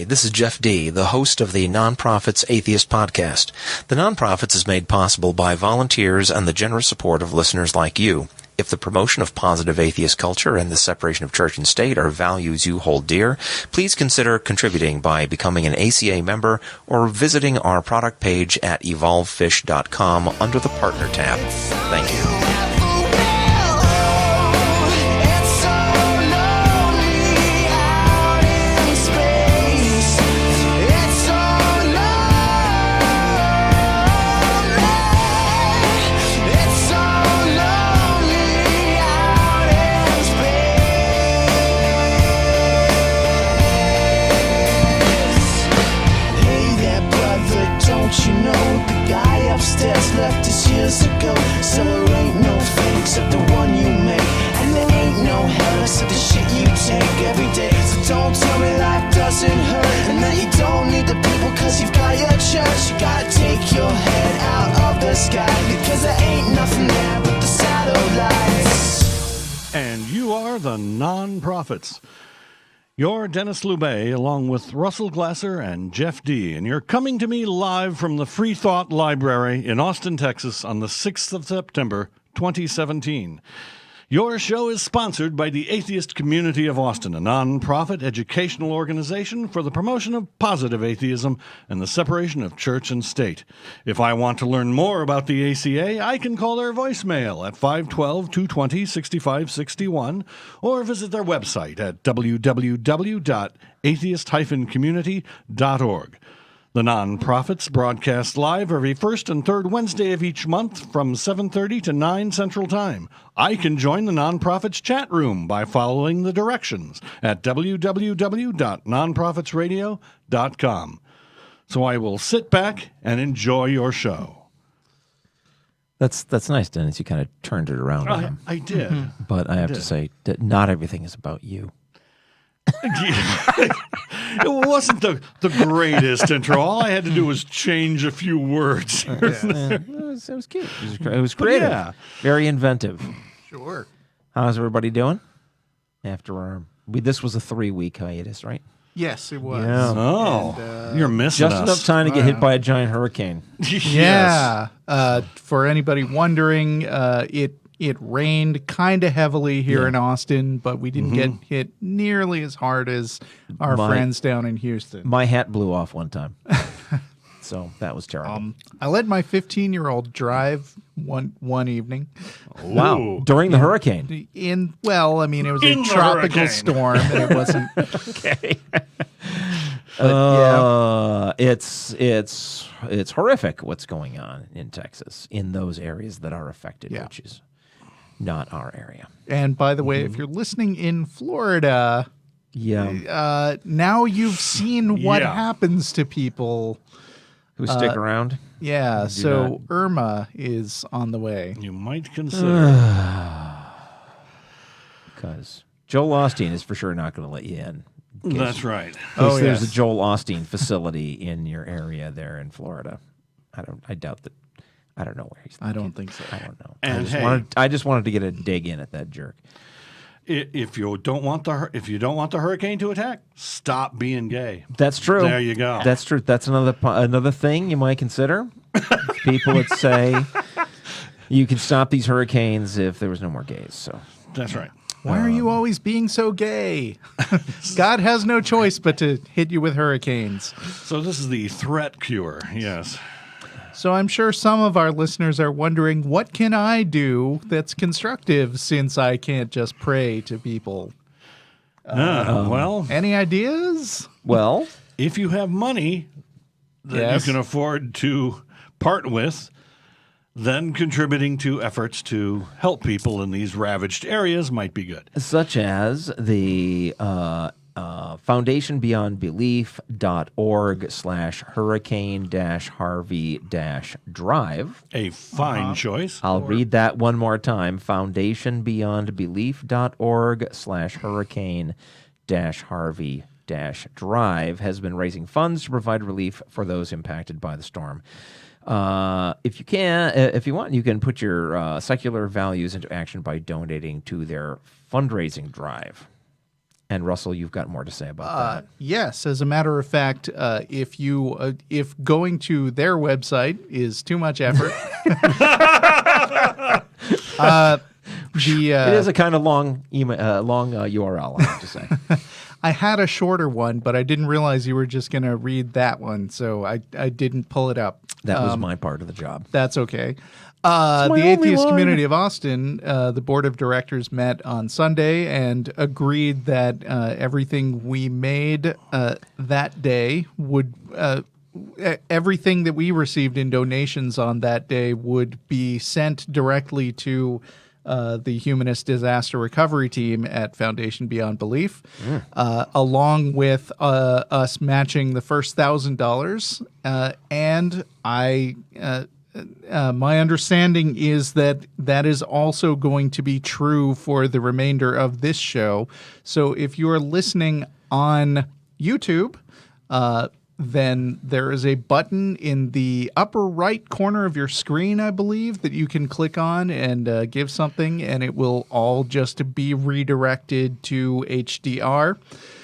This is Jeff D., the host of the TheNonProphets Atheist Podcast. The TheNonProphets is made possible by volunteers and the generous support of listeners like you. If the promotion of positive atheist culture and the separation of church and state are values you hold dear, please consider contributing by becoming an ACA member or visiting our product page at evolvefish.com under the Partner tab. Thank you. Upstairs left us years ago, so there ain't no fate except the one you make, and there ain't no hell except the shit you take every day. So don't tell me life doesn't hurt, and that you don't need the people cause you've got your church. You gotta take your head out of the sky, because there ain't nothing there but the satellites. And you are the Non-Prophets. You're Denis Loubet, along with Russell Glasser and Jeff D., and you're coming to me live from the Free Thought Library in Austin, Texas, on the 6th of September, 2017. Your show is sponsored by the Atheist Community of Austin, a non-profit educational organization for the promotion of positive atheism and the separation of church and state. If I want to learn more about the ACA, I can call their voicemail at 512-220-6561 or visit their website at www.atheist-community.org. The Non-Prophets broadcast live every first and third Wednesday of each month from 7:30 to 9 Central Time. I can join the Non-Prophets chat room by following the directions at www.nonprophetsradio.com. So I will sit back and enjoy your show. That's nice, Dennis. You kind of turned it around on him. I did. But I have to say that not everything is about you. It wasn't the greatest intro. All I had to do was change a few words. It was cute. It was creative. Yeah. Very inventive. Sure. How's everybody doing? This was a 3-week hiatus, right? Yes, it was. Yeah. Oh, And, you're missing Just us. enough time to get hit by a giant hurricane. Yeah. For anybody wondering, it rained kind of heavily here in Austin, but we didn't get hit nearly as hard as our friends down in Houston. My hat blew off one time. So that was terrible. I let my 15-year-old drive one evening. Wow. During the hurricane. It was In a the tropical hurricane. storm, and it wasn't. Okay. But, It's horrific what's going on in Texas in those areas that are affected, Yeah. which is not our area. And by the way, if you're listening in Florida, now you've seen what happens to people who stick around. Yeah, so Irma is on the way. You might consider. Because Joel Osteen is for sure not going to let you in. That's right. There's a Joel Osteen facility in your area there in Florida. I doubt that. I don't know where he's. I don't think so. I don't know. And I just wanted to get a dig in at that jerk. If you don't want the hurricane to attack, stop being gay. That's true. There you go. That's true. That's another thing you might consider. People that say you can stop these hurricanes if there was no more gays. So That's right. Why are you always being so gay? God has no choice but to hit you with hurricanes. So this is the threat cure. Yes. So I'm sure some of our listeners are wondering, what can I do that's constructive since I can't just pray to people? Well, Any ideas? well, if you have money that you can afford to part with, then contributing to efforts to help people in these ravaged areas might be good. such as the foundationbeyondbelief.org/hurricane-harvey-drive. A fine choice. I'll read that one more time. Foundationbeyondbelief.org/hurricane-harvey-drive has been raising funds to provide relief for those impacted by the storm. If you want, you can put your secular values into action by donating to their fundraising drive. And Russell, you've got more to say about that. Yes, as a matter of fact, if going to their website is too much effort, It is a kind of long URL, I have to say. I had a shorter one, but I didn't realize you were just going to read that one, so I didn't pull it up. That was my part of the job. That's okay. The Atheist Community of Austin, the board of directors met on Sunday and agreed that everything we made that day would everything that we received in donations on that day would be sent directly to the Humanist Disaster Recovery Team at Foundation Beyond Belief, along with us matching the first $1,000. And my understanding is that that is also going to be true for the remainder of this show. So if you're listening on YouTube, then there is a button in the upper right corner of your screen, I believe, that you can click on and give something, and it will all just be redirected to HDR.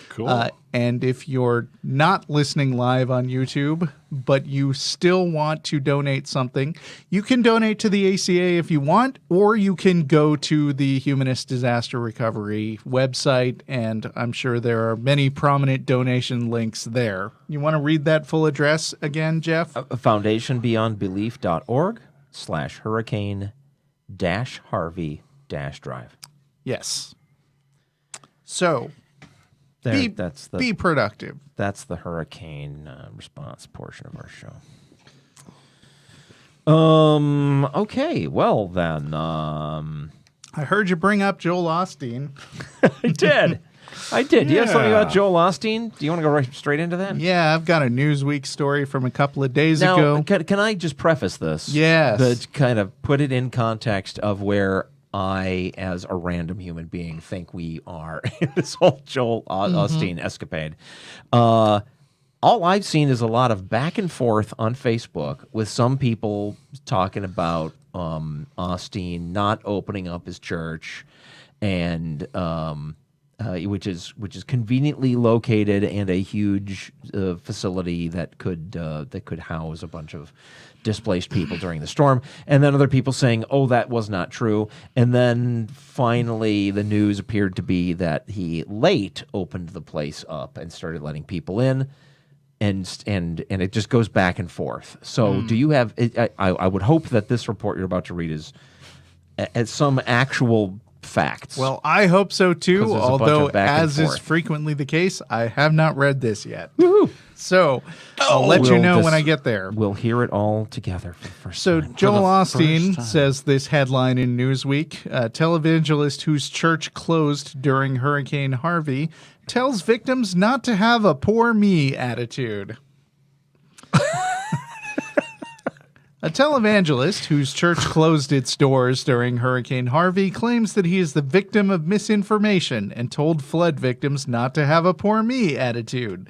Cool. And if you're not listening live on YouTube, but you still want to donate something, you can donate to the ACA if you want, or you can go to the Humanist Disaster Recovery website, and I'm sure there are many prominent donation links there. You want to read that full address again, Jeff? foundationbeyondbelief.org/hurricane-harvey-drive. Yes. So... Be productive. That's the hurricane response portion of our show. Okay. Well then, I heard you bring up Joel Osteen. I did. Do you have something Yeah. about Joel Osteen? Do you want to go right straight into that? Yeah, I've got a Newsweek story from a couple of days Now, ago. can I just preface this? Yes. To kind of put it in context of where I, as a random human being, think we are in this whole Joel Osteen escapade. All I've seen is a lot of back and forth on Facebook with some people talking about Osteen not opening up his church, and which is conveniently located and a huge facility that could house a bunch of displaced people during the storm, and then other people saying, oh, that was not true. And then finally the news appeared to be that he late opened the place up and started letting people in, and it just goes back and forth. So do you have I would hope that this report you're about to read is some actual facts. Well, I hope so too, 'Cause there's a bunch although, of back and as is forth. frequently the case, I have not read this yet. Woo-hoo. So I'll let you We'll know just- when I get there. We'll hear it all together for the first So time. Joel the Osteen first time. says this headline in Newsweek, televangelist whose church closed during Hurricane Harvey tells victims not to have a poor me attitude. A televangelist whose church closed its doors during Hurricane Harvey claims that he is the victim of misinformation and told flood victims not to have a poor me attitude.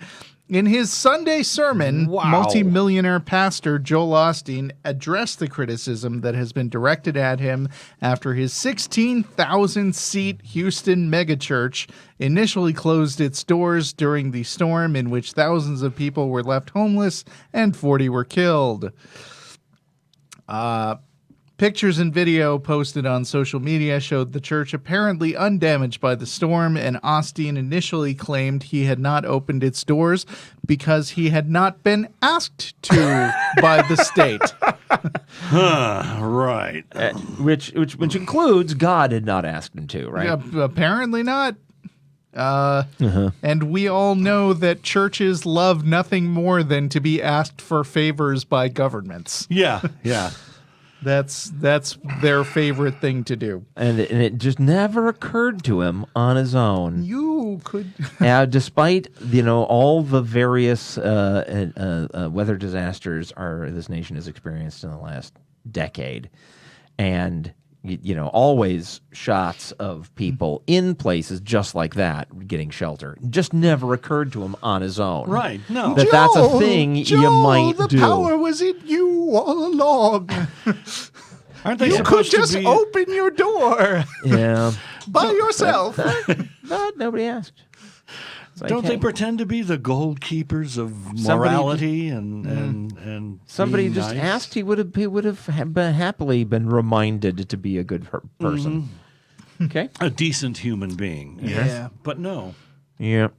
In his Sunday sermon, multimillionaire pastor Joel Osteen addressed the criticism that has been directed at him after his 16,000-seat Houston megachurch initially closed its doors during the storm in which thousands of people were left homeless and 40 were killed. Pictures and video posted on social media showed the church apparently undamaged by the storm, and Osteen initially claimed he had not opened its doors because he had not been asked to by the state. Right. Which includes God had not asked him to, right? Yeah, apparently not. And we all know that churches love nothing more than to be asked for favors by governments. Yeah. That's their favorite thing to do. And it just never occurred to him on his own. You could... Despite all the various weather disasters this nation has experienced in the last decade, and always shots of people in places just like that getting shelter, just never occurred to him on his own. Right. No. That's a thing you might the do. power was in you all along. Aren't they You could supposed just to be? open your door Yeah. by yourself. But nobody asked. like, Don't they pretend to be the goalkeepers of morality and somebody being just nice? asked, he would have happily been reminded to be a good person. Okay. A decent human being. Yeah. Yes. But no. Yeah.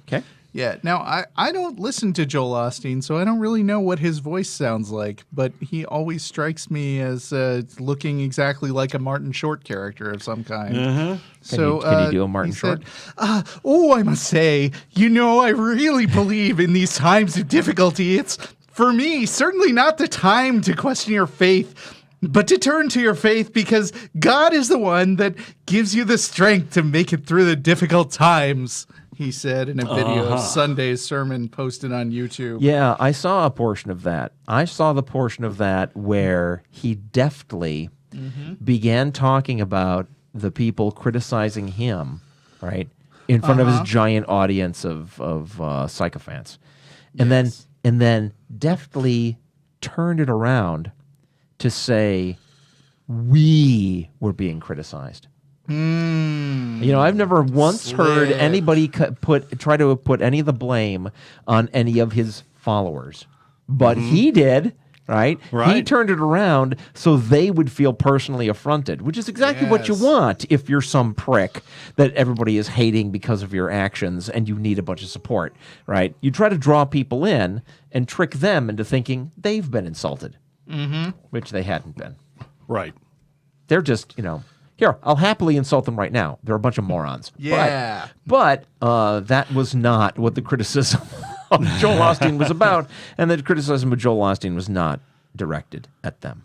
Okay. Yeah. Now, I don't listen to Joel Osteen, so I don't really know what his voice sounds like, but he always strikes me as looking exactly like a Martin Short character of some kind. Uh-huh. So, Can you do a Martin he Short? said, I must say, I really believe in these times of difficulty. It's, for me, certainly not the time to question your faith, but to turn to your faith because God is the one that gives you the strength to make it through the difficult times, he said in a video of Sunday's sermon posted on YouTube. Yeah, I saw a portion of that. I saw the portion of that where he deftly began talking about the people criticizing him, right, in front of his giant audience of sycophants, and then deftly turned it around to say we were being criticized. I've never once heard anybody try to put any of the blame on any of his followers, but he did. Right? He turned it around so they would feel personally affronted, which is exactly what you want if you're some prick that everybody is hating because of your actions and you need a bunch of support, right? You try to draw people in and trick them into thinking they've been insulted, which they hadn't been. Right. They're just, here, I'll happily insult them right now. They're a bunch of morons. Yeah. But that was not what the criticism of Joel Osteen was about, and the criticism of Joel Osteen was not directed at them.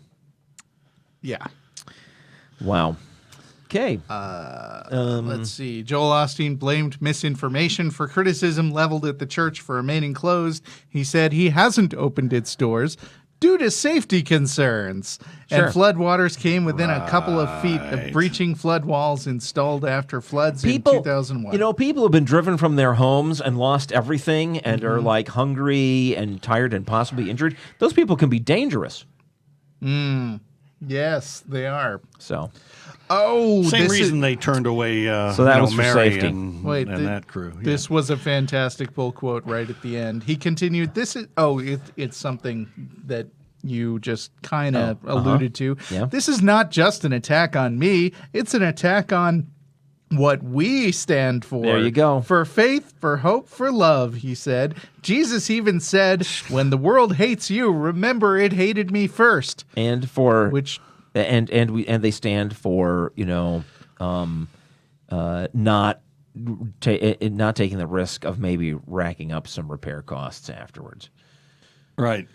Yeah. Wow. Okay. Let's see. Joel Osteen blamed misinformation for criticism leveled at the church for remaining closed. He said he hasn't opened its doors due to safety concerns. Sure. And floodwaters came within a couple of feet of breaching flood walls installed after floods in 2001. People have been driven from their homes and lost everything and are like hungry and tired and possibly injured. Those people can be dangerous. Yes, they are. So. Oh, Same reason they turned away so that was for Mary safety. and that crew. Yeah. This was a fantastic pull quote right at the end. He continued, it's something that you just kind of alluded to. Yeah. This is not just an attack on me. It's an attack on what we stand for. There you go. For faith, for hope, for love, he said. Jesus even said, when the world hates you, remember it hated me first. And for... Which... And they stand for not taking the risk of maybe racking up some repair costs afterwards. Right.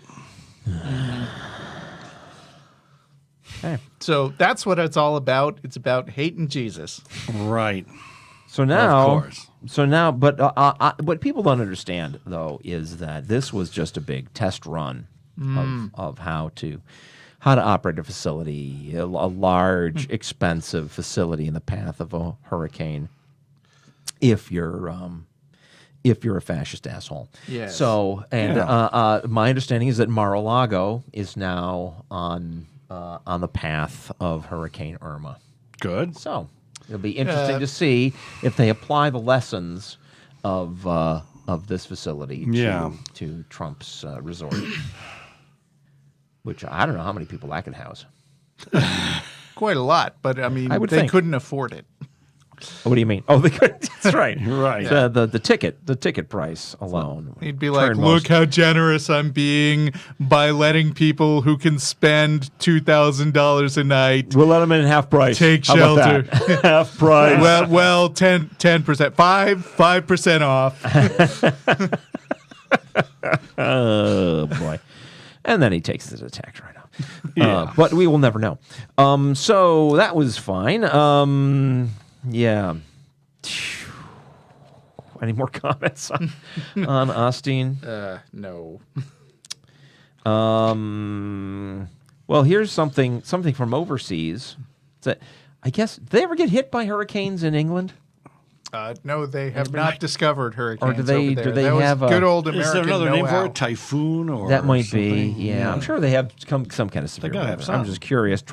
Okay. So that's what it's all about. It's about hating Jesus. Right. So now, of course. But what people don't understand though is that this was just a big test run of how to operate a facility, a large, expensive facility in the path of a hurricane. If you're a fascist asshole. Yes. So, and my understanding is that Mar-a-Lago is now on the path of Hurricane Irma. Good. So it'll be interesting to see if they apply the lessons of this facility to Trump's resort. Which I don't know how many people that could house. Quite a lot, but I mean, would they think. couldn't afford it. What do you mean? Oh, they could. That's right. Right. The ticket price alone. He'd be like, turned look most- how generous I'm being by letting people who can spend $2,000 a night We'll let them in half price. take How about shelter. that? Half price. well, 10%, 5% off. Oh boy. And then he takes his attack right off. But we will never know. So that was fine. Yeah. Any more comments on Osteen? No. Well, here's something from overseas. That I guess, did they ever get hit by hurricanes in England? No, they have not discovered hurricanes. Or do they- over there. do they that was have a- good old Is American there another name for know-how. it? Typhoon or That might be, something? yeah. I'm sure they have some kind of severe gotta have weather. I'm some. just curious.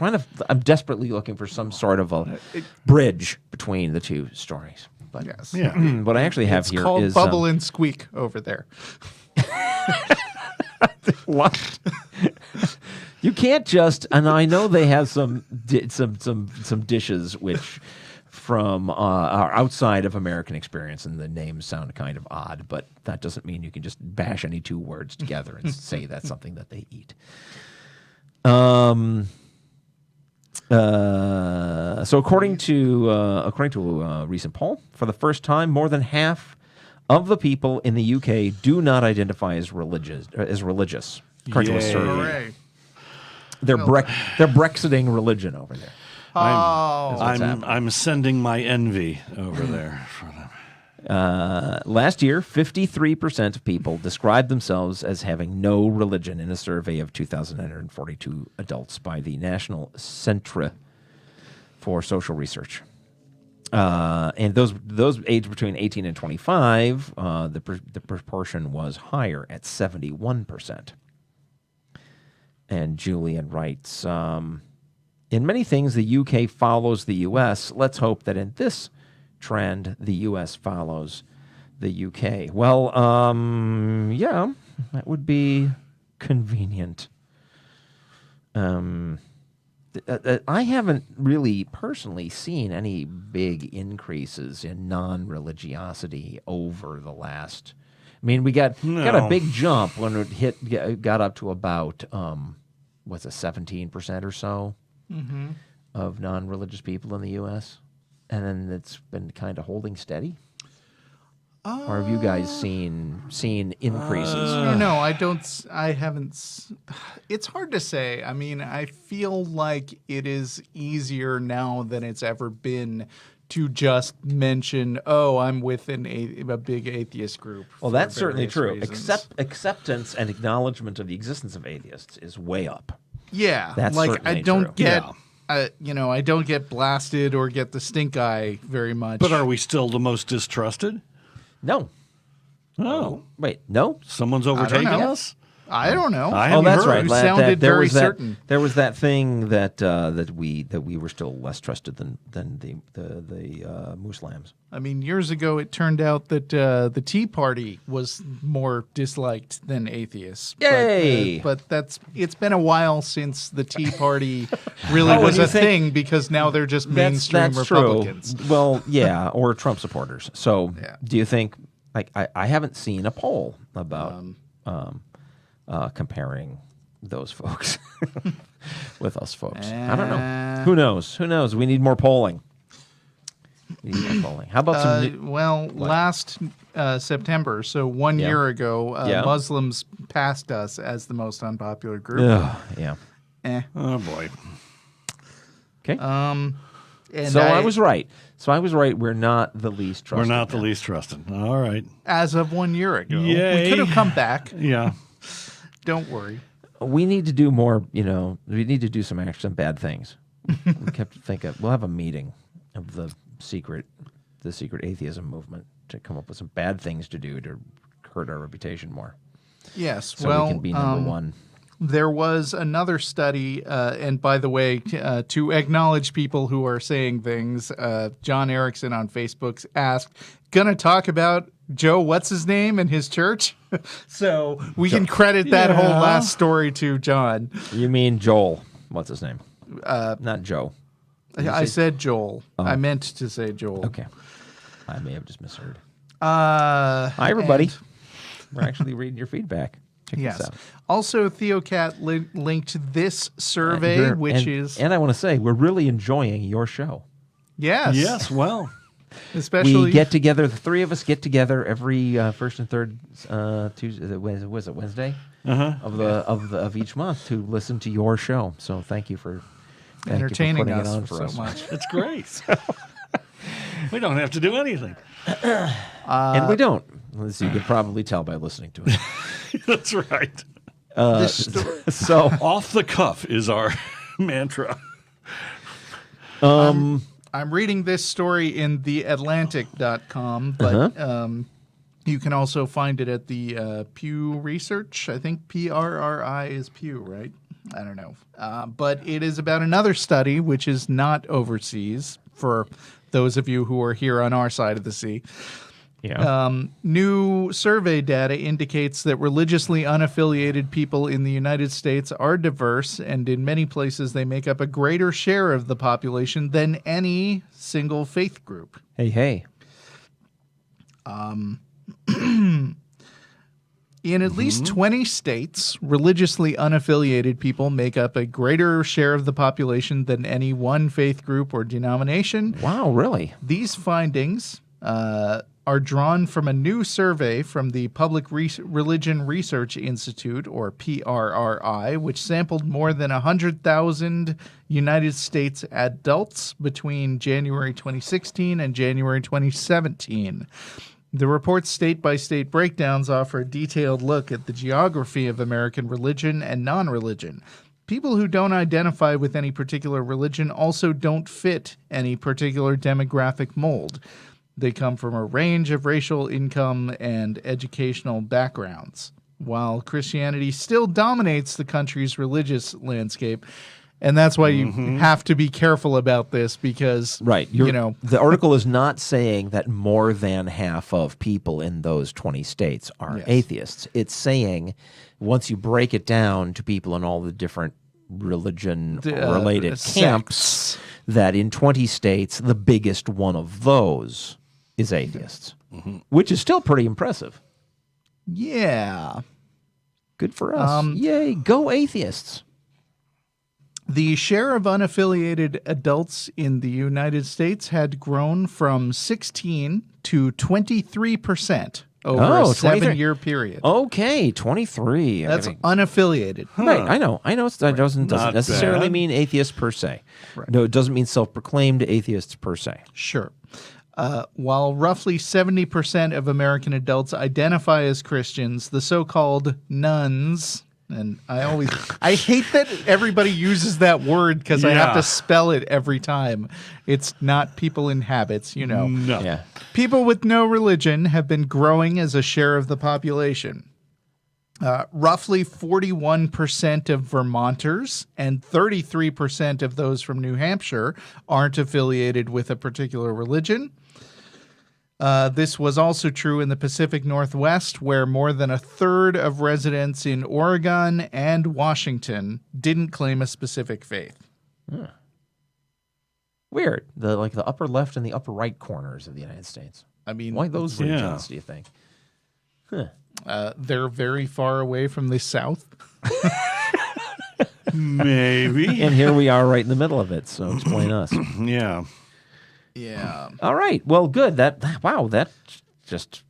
I'm desperately looking for some sort of a bridge between the two stories. But Yes. Yeah. what I actually have It's here called is Bubble and Squeak over there. what? You can't just, and I know they have some dishes which from are outside of American experience, and the names sound kind of odd, but that doesn't mean you can just bash any two words together and say that's something that they eat. So according to a recent poll, for the first time, more than half of the people in the UK do not identify as religious. According to a Yay. survey, Hooray. they're Brexiting religion over there. Oh. I'm sending my envy over there for them. Last year, 53% of people described themselves as having no religion in a survey of 2,942 adults by the National Centre for Social Research. And those aged between 18 and 25, the proportion was higher at 71%. And Julian writes, in many things, the UK follows the US. Let's hope that in this trend, the U.S. follows the UK. Well, yeah, that would be convenient. I haven't really personally seen any big increases in non-religiosity over the last. I mean, we got a big jump when it got up to about what's it, 17% or so of non-religious people in the U.S. And then it's been kind of holding steady? Or have you guys seen increases? No, I haven't. It's hard to say. I mean, I feel like it is easier now than it's ever been to just mention, oh, I'm within a big atheist group. Well, that's certainly true. Reasons. Acceptance and acknowledgement of the existence of atheists is way up. Yeah, That's like certainly I don't true. get, I don't get blasted or get the stink eye very much. But are we still the most distrusted? No. Oh, Wait, no? someone's overtaking know. us? I don't know. I Oh, haven't that's heard. right. You sounded there very was that, certain. There was that thing that we were still less trusted than the Muslims. I mean, years ago, it turned out that the Tea Party was more disliked than atheists. Yay! But it's been a while since the Tea Party really was you a think- thing because now they're just mainstream that's Republicans. True. Well, yeah, or Trump supporters. So, Yeah. do you think? Like, I haven't seen a poll about comparing those folks with us folks. I don't know. Who knows? Who knows? We need more polling. How about some? Last September, so 1 year ago, Muslims passed us as the most unpopular group. Yeah. Oh, boy. Okay. And So I was right. We're not the least trusted. We're not the now. least trusted. All right. as of 1 year ago. Yay. We could have come back. Yeah. Don't worry. We need to do more. We need to do some bad things. We kept thinking we'll have a meeting of the secret atheism movement to come up with some bad things to do to hurt our reputation more. Yes. So we can be number one. There was another study, and by the way, to acknowledge people who are saying things, John Erickson on Facebook asked, gonna talk about Joe, what's his name, and his church? So we can credit that whole last story to John. You mean Joel? What's his name? Not Joe. I said Joel. I meant to say Joel. Okay. I may have just misheard. Hi, Hi, everybody. We're actually reading your feedback. Check Yes. this out. Also, TheoCat linked this survey, And I want to say, we're really enjoying your show. yes, Yes, well. especially We get together, the three of us get together every first and third Tuesday. Was it Wednesday of each month to listen to your show? So thank you for entertaining putting us it on so for us. much. It's great. We don't have to do anything. And we don't, as you could probably tell by listening to it. That's right. This story. So Off the cuff is our mantra. I'm reading this story in theatlantic.com, but you can also find it at the Pew Research. I think PRRI is Pew, right? I don't know. But it is about another study, which is not overseas, for those of you who are here on our side of the sea. Yeah. New survey data indicates that religiously unaffiliated people in the United States are diverse, and in many places they make up a greater share of the population than any single faith group. Hey. In at least 20 states, religiously unaffiliated people make up a greater share of the population than any one faith group or denomination. Wow, really? These findings are drawn from a new survey from the Public Religion Research Institute, or PRRI, which sampled more than 100,000 United States adults between January 2016 and January 2017. The report's state-by-state breakdowns offer a detailed look at the geography of American religion and non-religion. People who don't identify with any particular religion also don't fit any particular demographic mold. They come from a range of racial, income, and educational backgrounds. While Christianity still dominates the country's religious landscape, and that's why you have to be careful about this because, Right. the article is not saying that more than half of people in those 20 states are Yes. atheists. It's saying once you break it down to people in all the different religion-related camps, sects. that in 20 states, the biggest one of those is atheists, which is still pretty impressive. Yeah. Good for us. Yay, go atheists. The share of unaffiliated adults in the United States had grown from 16 to 23% over a 7-year period. Okay, 23. That's unaffiliated. Right, I know. That doesn't Not necessarily bad. mean atheists per se. Right. No, it doesn't mean self-proclaimed atheists per se. Sure. While roughly 70% of American adults identify as Christians, the so-called nuns, and I hate that everybody uses that word because I have Yeah. to spell it every time. It's not people in habits, No. Yeah. People with no religion have been growing as a share of the population. Roughly 41% of Vermonters and 33% of those from New Hampshire aren't affiliated with a particular religion. This was also true in the Pacific Northwest, where more than a third of residents in Oregon and Washington didn't claim a specific faith. Weird. The upper left and the upper right corners of the United States. I mean, Why those Yeah. regions, do you think? they're very far away from the South. Maybe. And here we are right in the middle of it, so explain us. Yeah. Yeah. All right. Well, good. That just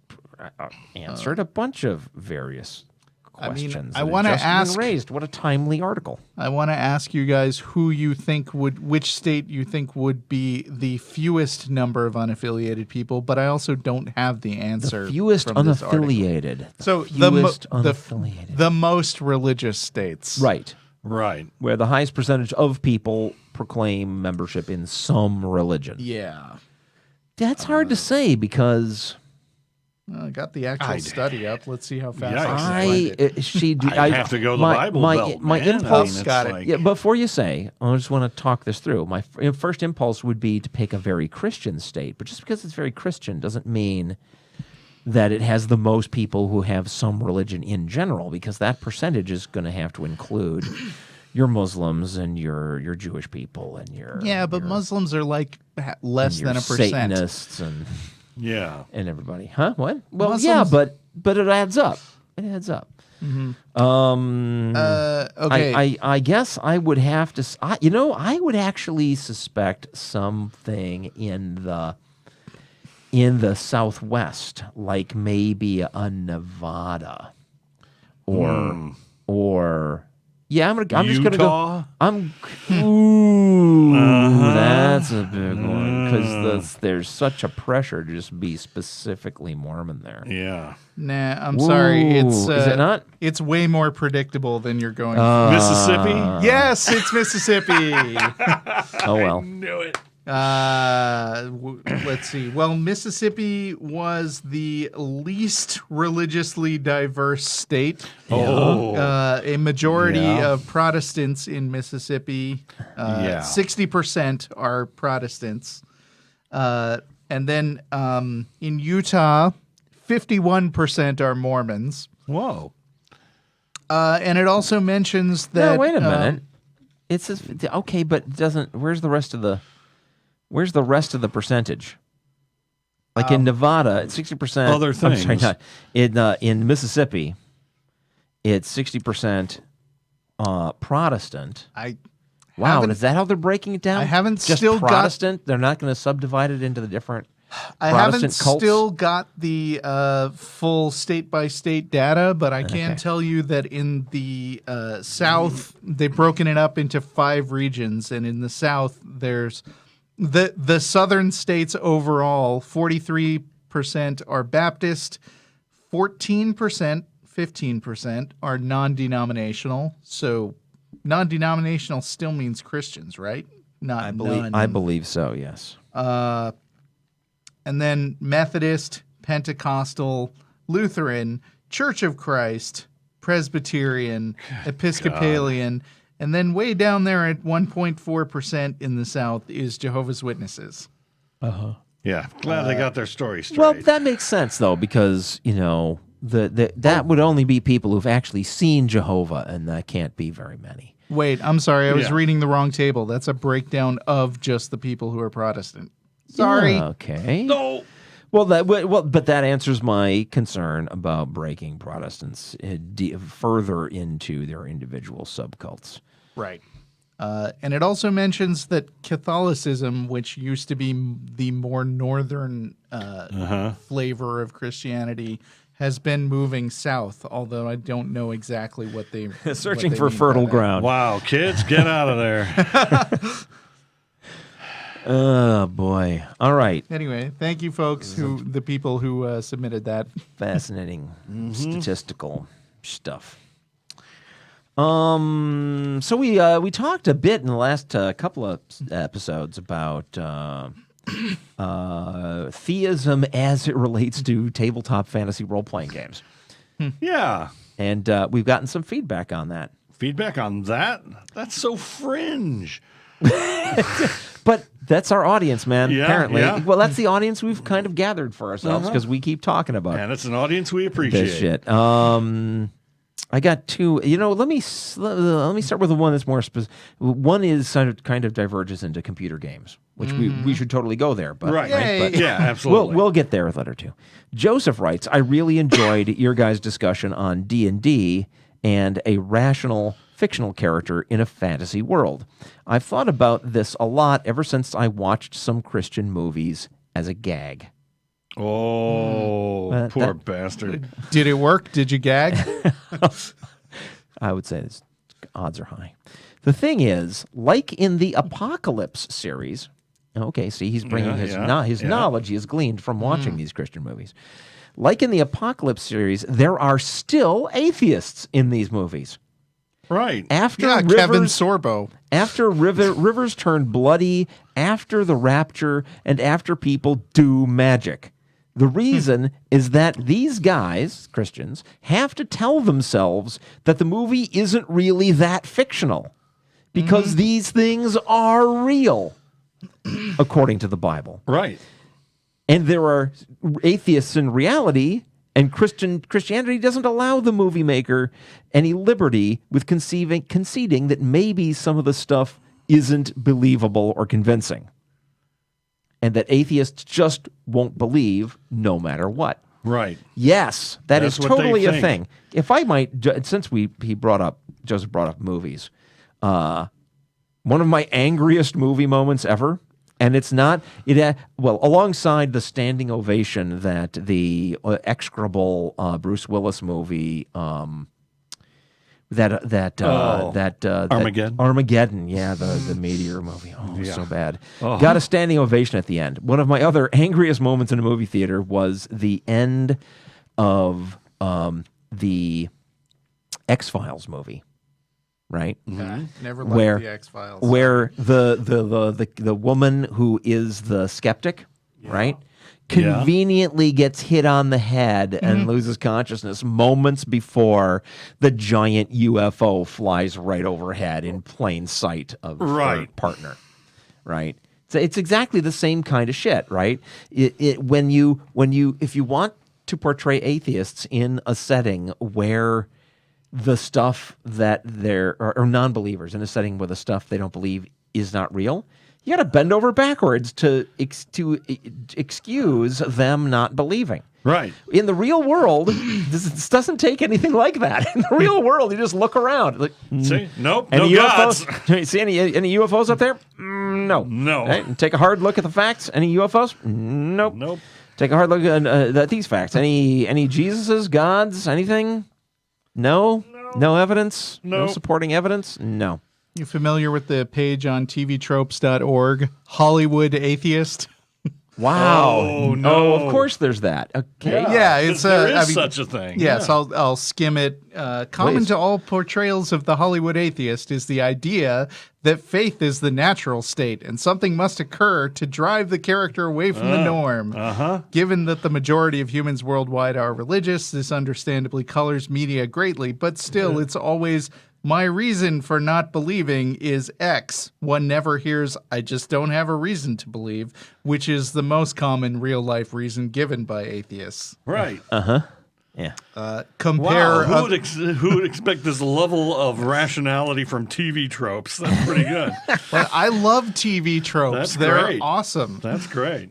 answered a bunch of various questions. I that wanna had just been ask- raised. What a timely article. I want to ask you guys which state you think would be the fewest number of unaffiliated people, but I also don't have the answer. Fewest from this article. unaffiliated. So Fewest unaffiliated. the most religious states. Right. Right. Where the highest percentage of people proclaim membership in some religion. Yeah. That's hard to say because I got the actual study up. Let's see how fast Yikes. I can find it. I have to go to the Bible Belt, my man. I impulse. mean, it's Got it. like- Yeah, before you say, I just want to talk this through. My first impulse would be to pick a very Christian state, but just because it's very Christian doesn't mean that it has the most people who have some religion in general, because that percentage is going to have to include your Muslims and your Jewish people and your but Muslims are like less your than a percent. Satanists and Yeah. everybody. Huh? What? Well, Muslims- yeah, but it adds up. It adds up. Okay. I guess I would have to. I would actually suspect something in the Southwest, like maybe a Nevada, or yeah. I'm just gonna go. That's a big one because there's such a pressure to just be specifically Mormon there. Yeah. Nah, I'm sorry. It's Ooh, is it not? It's way more predictable than you're going. Mississippi? Yes, it's Mississippi. Oh well. Knew it. Let's see. Well, Mississippi was the least religiously diverse state. Oh. A majority Yeah. of Protestants in Mississippi. 60% are Protestants. And then in Utah, 51% are Mormons. Whoa. And it also mentions that. No, wait a minute. It says okay, but it doesn't. Where's the rest of the percentage? Like in Nevada, it's 60%. Other things. I'm sorry, not in Mississippi. It's 60% Protestant. Wow, and is that how they're breaking it down? I haven't just still Protestant. They're not going to subdivide it into the different. I Protestant haven't cults? still got the full state-by-state data, but I can tell you that in the South, they've broken it up into 5 regions, and in the South, there's the southern states overall. 43% are Baptist, 14%, 15% are non-denominational. So non-denominational still means Christians, right? Not I believe so. Yes. And then Methodist, Pentecostal, Lutheran, Church of Christ, Presbyterian, Episcopalian, and then way down there at 1.4% in the South is Jehovah's Witnesses. Yeah, glad they got their story straight. Well, that makes sense though, because that would only be people who've actually seen Jehovah, and that can't be very many. Wait, I'm sorry, I was Yeah. reading the wrong table. That's a breakdown of just the people who are Protestant. Sorry. Okay. No. But that answers my concern about breaking Protestants further into their individual subcults. Right. And it also mentions that Catholicism, which used to be the more northern flavor of Christianity, has been moving south, although I don't know exactly what they Searching what they for mean by fertile that. ground. Wow, kids, get out of there. Oh, boy. All right. Anyway, thank you, folks, the people who submitted that. Fascinating statistical stuff. So we talked a bit in the last couple of episodes about theism as it relates to tabletop fantasy role-playing games. Yeah. And we've gotten some feedback on that. Feedback on that? That's so fringe. But that's our audience, man, Yeah, apparently. yeah. Well, that's the audience we've kind of gathered for ourselves because we keep talking about And it's an audience we appreciate. this shit. I got 2. Let me start with the one that's more specific. One is kind of diverges into computer games, which we should totally go there. But, Right. Yay. But Yeah, absolutely. we'll get there with letter 2. Joseph writes, I really enjoyed your guys' discussion on D&D and a rational fictional character in a fantasy world. I've thought about this a lot ever since I watched some Christian movies as a gag. Oh, poor bastard. Did it work? Did you gag? I would say this, odds are high. The thing is, like in the Apocalypse series, okay, see, he's bringing his knowledge he has gleaned from watching these Christian movies. Like in the Apocalypse series, there are still atheists in these movies. Right. After Yeah, Rivers, Kevin Sorbo. After rivers turn bloody, after the rapture, and after people do magic. The reason is that these guys, Christians, have to tell themselves that the movie isn't really that fictional because these things are real, according to the Bible. Right. And there are atheists in reality, and Christianity doesn't allow the movie maker any liberty with conceding that maybe some of the stuff isn't believable or convincing. And that atheists just won't believe no matter what. Right. Yes, that is That's what they totally a think. thing. If I might, since Joseph brought up movies, one of my angriest movie moments ever, and it's not alongside the standing ovation that the execrable Bruce Willis movie. Armageddon, yeah, the meteor movie. Oh, so bad. Got a standing ovation at the end. One of my other angriest moments in a movie theater was the end of the X-Files movie, right? Never liked the X-Files. Where the woman who is the skeptic, right? Conveniently gets hit on the head and loses consciousness moments before the giant UFO flies right overhead in plain sight of her partner, right? It's exactly the same kind of shit, right? If you want to portray atheists in a setting where the stuff that or non-believers in a setting where the stuff they don't believe is not real, you got to bend over backwards to excuse them not believing. Right. In the real world, this doesn't take anything like that. In the real world, you just look around. Like, see, nope, any no UFOs? gods. See any UFOs up there? No. No. And take a hard look at the facts. Any UFOs? Nope. Nope. Take a hard look at these facts. Any Jesuses, gods, anything? No. No evidence. No supporting evidence. No. You familiar with the page on tvtropes.org, Hollywood Atheist? Wow. Oh, no. Oh, of course there's that. Okay. Yeah, it's there is such a thing. Yes, Yeah. I'll skim it. Common Please. to all portrayals of the Hollywood atheist is the idea that faith is the natural state and something must occur to drive the character away from the norm. Given that the majority of humans worldwide are religious, this understandably colors media greatly, but still it's always my reason for not believing is X. One never hears, I just don't have a reason to believe, which is the most common real-life reason given by atheists. Right. Yeah. Compare... Wow, who would expect this level of rationality from TV tropes? That's pretty good. Well, I love TV tropes. That's They're great. awesome. That's great.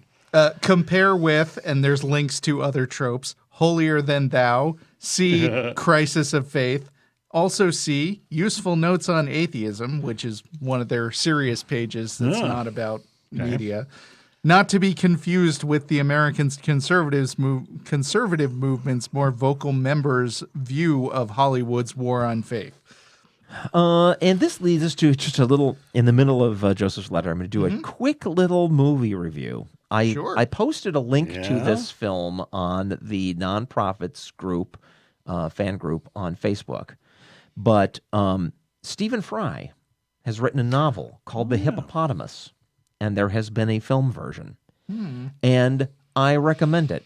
Compare with, and there's links to other tropes, holier than thou, see crisis of faith, also see useful notes on atheism, which is one of their serious pages that's not about media. Not to be confused with the American conservative movement's more vocal members' view of Hollywood's war on faith. And this leads us to just a little, in the middle of Joseph's letter, I'm going to do a quick little movie review. I posted a link to this film on the NonProphets group, fan group on Facebook. But Stephen Fry has written a novel called The Hippopotamus, and there has been a film version. And I recommend it.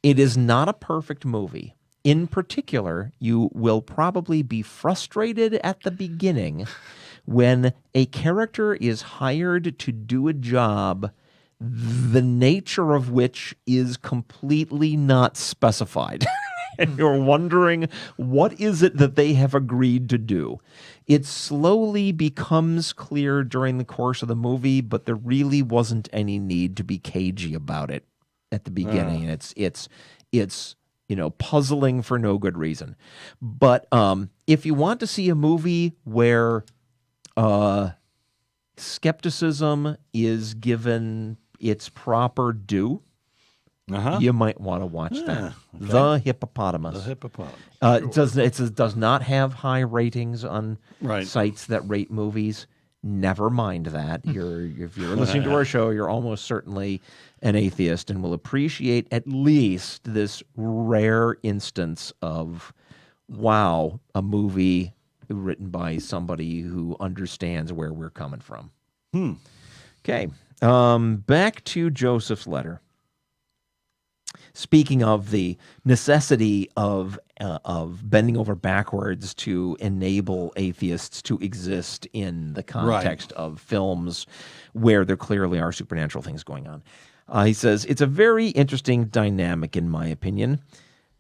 It is not a perfect movie. In particular, you will probably be frustrated at the beginning when a character is hired to do a job the nature of which is completely not specified. And you're wondering, what is it that they have agreed to do? It slowly becomes clear during the course of the movie, but there really wasn't any need to be cagey about it at the beginning. And it's puzzling for no good reason. But if you want to see a movie where skepticism is given its proper due, you might want to watch that. Okay. The Hippopotamus. The Hippopotamus. It does not have high ratings on sites that rate movies. Never mind that. If you're listening to our show, you're almost certainly an atheist and will appreciate at least this rare instance of, wow, a movie written by somebody who understands where we're coming from. Okay. Back to Joseph's letter. Speaking of the necessity of bending over backwards to enable atheists to exist in the context of films where there clearly are supernatural things going on, he says, it's a very interesting dynamic, in my opinion.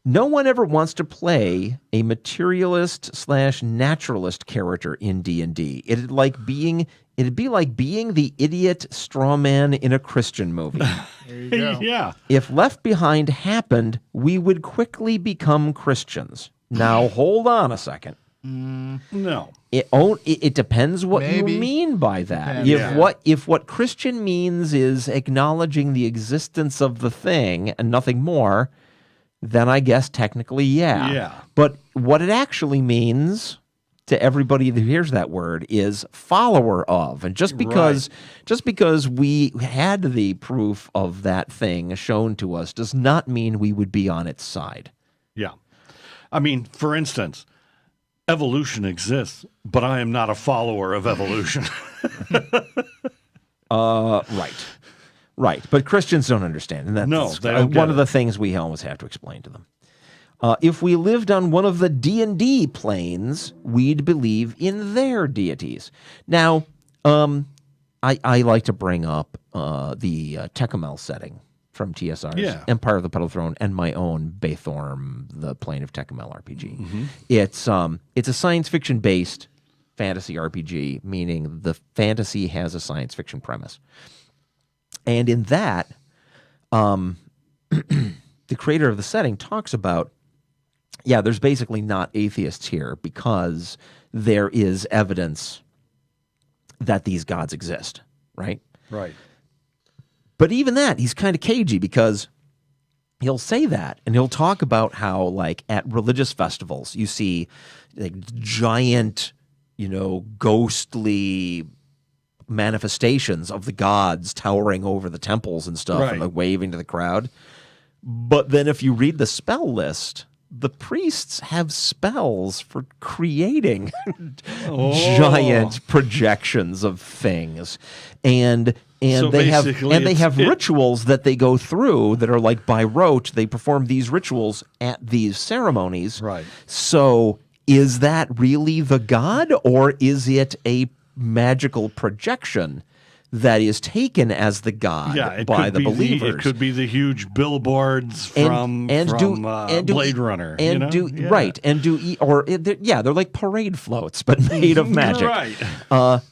No one ever wants to play a materialist/naturalist character in D&D. It'd be like being the idiot straw man in a Christian movie. There you go. Yeah. If Left Behind happened, we would quickly become Christians. Now, hold on a second. No. It depends what Maybe. you mean by that. Depends. If what Christian means is acknowledging the existence of the thing and nothing more, then I guess technically, yeah. But what it actually means to everybody who hears that word is follower of. And just because we had the proof of that thing shown to us does not mean we would be on its side. Yeah. I mean, for instance, evolution exists, but I am not a follower of evolution. Right. But Christians don't understand. And that's they don't one get of the things we always have to explain to them. If we lived on one of the D&D planes, we'd believe in their deities. Now, I like to bring up the Tecumseh setting from TSR's Empire of the Petal Throne and my own Baythorm, the Plane of Tecumseh RPG. Mm-hmm. It's a science fiction based fantasy RPG, meaning the fantasy has a science fiction premise. And in that, the creator of the setting talks about, there's basically not atheists here because there is evidence that these gods exist, right? Right. But even that, he's kind of cagey because he'll say that and he'll talk about how, like, at religious festivals, you see like giant, ghostly manifestations of the gods towering over the temples and stuff and like waving to the crowd. But then if you read the spell list, the priests have spells for creating giant projections of things, and So they have basically rituals that they go through that are like by rote. They perform these rituals at these ceremonies. Right. So is that really the god, or is it a magical projection that is taken as the god by the believers? It could be the huge billboards from Blade Runner. And they're like parade floats, but made of magic. Right.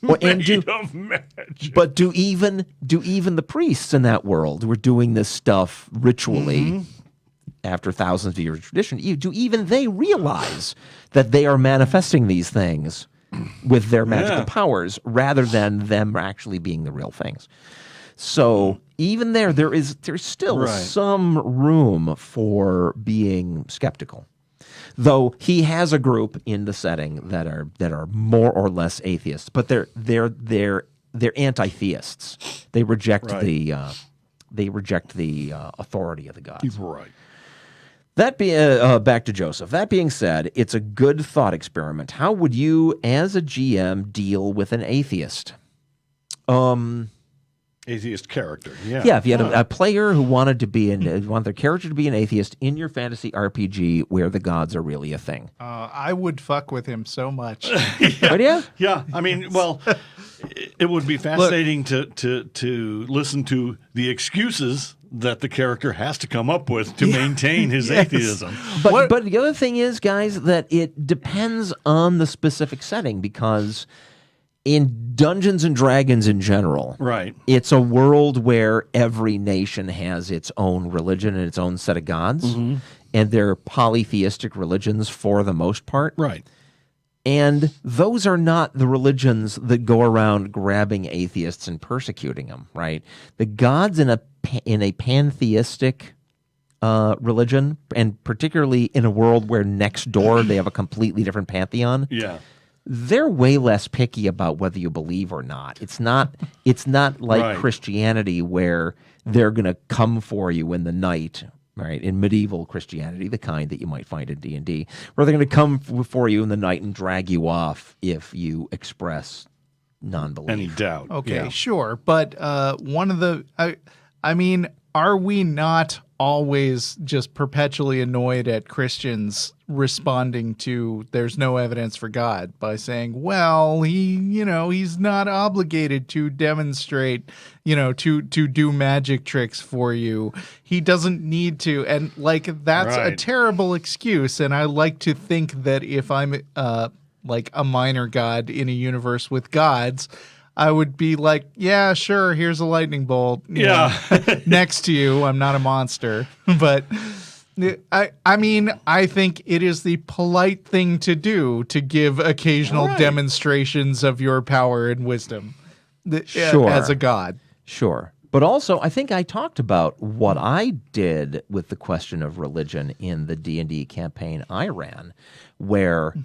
Made of magic. But do even the priests in that world who are doing this stuff ritually after thousands of years of tradition, do even they realize that they are manifesting these things with their magical powers rather than them actually being the real things? So even there's still some room for being skeptical. Though he has a group in the setting that are more or less atheists, but they're anti-theists. They reject the authority of the gods. Right. That back to Joseph. That being said, it's a good thought experiment. How would you, as a GM, deal with an atheist? Atheist character. Yeah. Yeah. If you had a player who wanted their character to be an atheist in your fantasy RPG where the gods are really a thing, I would fuck with him so much. Would you? Yeah. I mean, well, it would be fascinating to listen to the excuses that the character has to come up with to maintain his atheism. But the other thing is, guys, that it depends on the specific setting, because in Dungeons and Dragons in general, it's a world where every nation has its own religion and its own set of gods, and they're polytheistic religions for the most part. Right. And those are not the religions that go around grabbing atheists and persecuting them, right? The gods in a pantheistic religion, and particularly in a world where next door they have a completely different pantheon, they're way less picky about whether you believe or not. It's not like Christianity where they're going to come for you in the night. Right, in medieval Christianity, the kind that you might find in D&D, where they're going to come for you in the night and drag you off if you express non-belief. Any doubt. Okay, sure. But one of the... I mean, are we not always just perpetually annoyed at Christians responding to "there's no evidence for God" by saying, well, he's not obligated to demonstrate, to do magic tricks for you. He doesn't need to. And like, that's a terrible excuse. And I like to think that if I'm like a minor god in a universe with gods, I would be like, yeah, sure, here's a lightning bolt. Next to you. I'm not a monster. But I mean, I think it is the polite thing to do to give occasional demonstrations of your power and wisdom as a god. Sure. But also, I think I talked about what I did with the question of religion in the D&D campaign I ran, where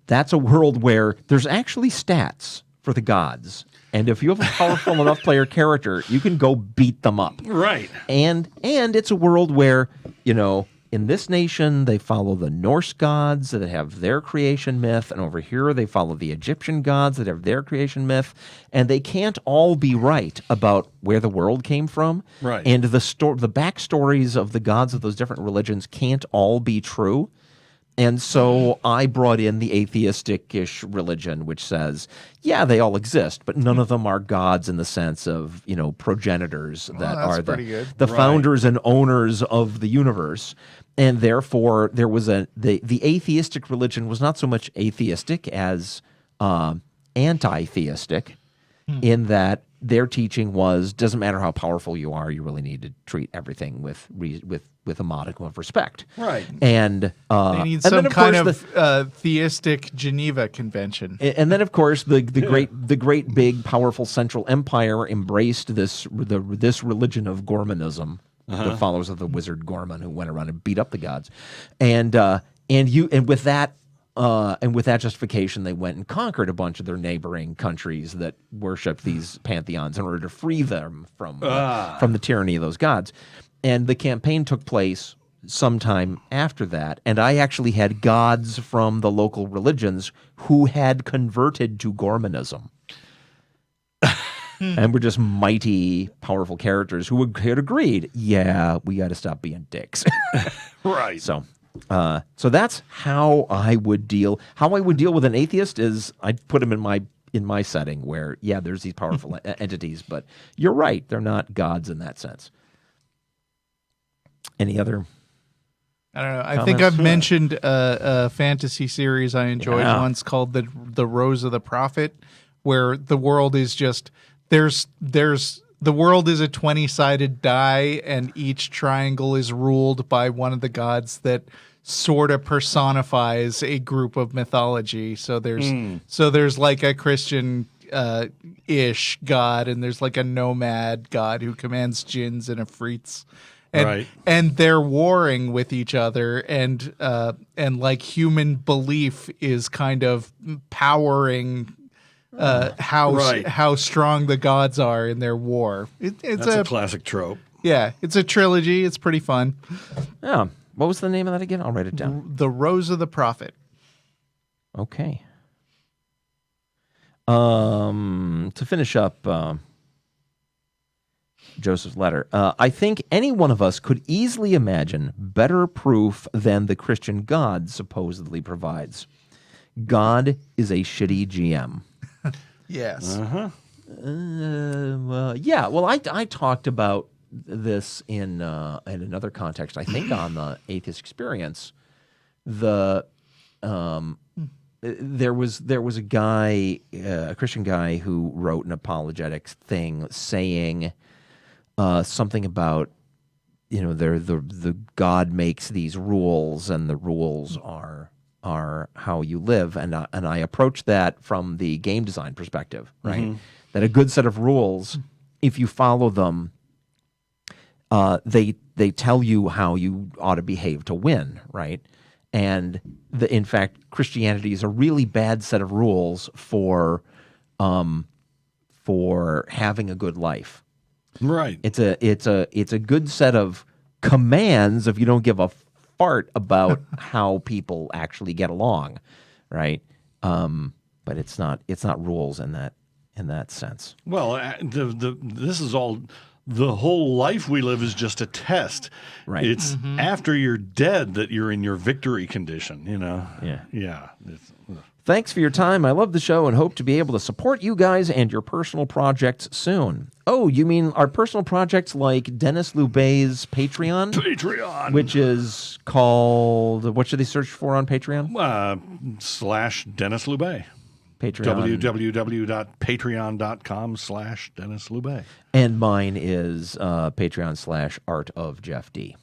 that's a world where there's actually stats for the gods, and if you have a powerful enough player character, you can go beat them up. Right. And it's a world where, in this nation they follow the Norse gods that have their creation myth, and over here they follow the Egyptian gods that have their creation myth, and they can't all be right about where the world came from. Right. And the backstories of the gods of those different religions can't all be true. And so I brought in the atheistic-ish religion, which says, yeah, they all exist, but none of them are gods in the sense of, progenitors that are the founders and owners of the universe. And therefore, there was the atheistic religion was not so much atheistic as anti-theistic, in that their teaching was, doesn't matter how powerful you are, you really need to treat everything with a modicum of respect. Right. And they need some kind of theistic Geneva Convention. And then, of course, the great big powerful Central Empire embraced this religion of Gormanism, the followers of the wizard Gorman, who went around and beat up the gods, and with that justification, they went and conquered a bunch of their neighboring countries that worshipped these pantheons in order to free them from the tyranny of those gods. And the campaign took place sometime after that, and I actually had gods from the local religions who had converted to Gormanism. And were just mighty, powerful characters who had agreed, yeah, we got to stop being dicks. Right. So that's how I would deal. How I would deal with an atheist is I'd put him in my setting where, yeah, there's these powerful entities, but you're right, they're not gods in that sense. Any other? I don't know. I think I've mentioned a fantasy series I enjoyed once called the Rose of the Prophet, where the world is just the world is a 20-sided die, and each triangle is ruled by one of the gods that sort of personifies a group of mythology. So there's like a Christian ish god, and there's like a nomad god who commands jinns and afrits. And they're warring with each other, and like human belief is kind of powering how strong the gods are in their war. It's a classic trope. Yeah, it's a trilogy. It's pretty fun. Yeah. What was the name of that again? I'll write it down. The Rose of the Prophet. Okay. To finish up Joseph's letter, I think any one of us could easily imagine better proof than the Christian God supposedly provides. God is a shitty GM. Yes. Well, I talked about this in another context. I think on the Atheist Experience, there was a guy, a Christian guy, who wrote an apologetics thing saying something about, the God makes these rules, and the rules are how you live, and I approach that from the game design perspective, right? Mm-hmm. That a good set of rules, if you follow them, they tell you how you ought to behave to win, right? And in fact, Christianity is a really bad set of rules for having a good life. Right. It's a good set of commands if you don't give a fart about how people actually get along, right? But it's not rules in that sense. Well, this is all. The whole life we live is just a test. Right. It's after you're dead that you're in your victory condition. Yeah. Yeah. Thanks for your time. I love the show and hope to be able to support you guys and your personal projects soon. Oh, you mean our personal projects like Denis Loubet's Patreon? Patreon. Which is called, what should they search for on Patreon? / Denis Loubet. Patreon. www.patreon.com/Denis Loubet. And mine is Patreon /Art of Jeff D.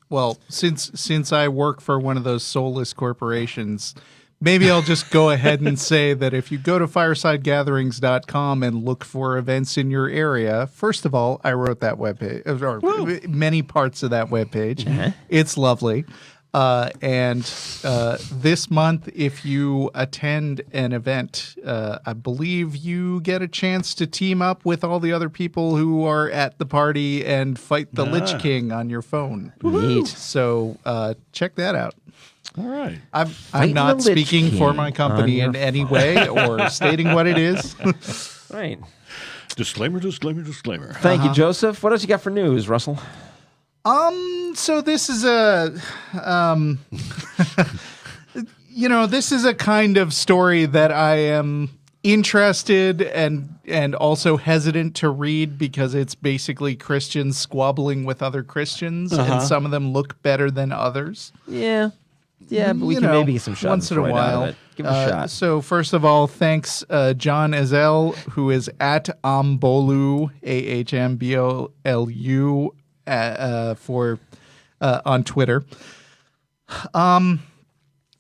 Well, since I work for one of those soulless corporations, maybe I'll just go ahead and say that if you go to firesidegatherings.com and look for events in your area, first of all, I wrote that webpage, or many parts of that webpage. Mm-hmm. It's lovely. And this month, if you attend an event, I believe you get a chance to team up with all the other people who are at the party and fight the Lich King on your phone. Neat. So check that out. All right. I'm not speaking for my company in any way or stating what it is. Right. Disclaimer. Thank you, Joseph. What else you got for news, Russell? So this is this is a kind of story that I am interested and also hesitant to read because it's basically Christians squabbling with other Christians, and some of them look better than others. Yeah, but we can maybe get some shots once in a while. out of it. Give it a shot. So first of all, thanks John Ezel, who is at Ambolu AHMBOLU for on Twitter.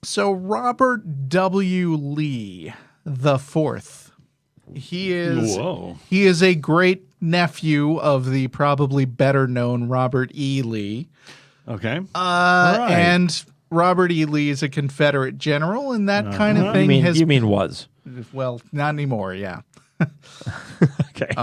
So Robert W. Lee the Fourth. He is a great nephew of the probably better known Robert E. Lee. Okay. Right. And Robert E. Lee is a Confederate general, and that kind of thing you mean was? Well, not anymore. Yeah. Okay.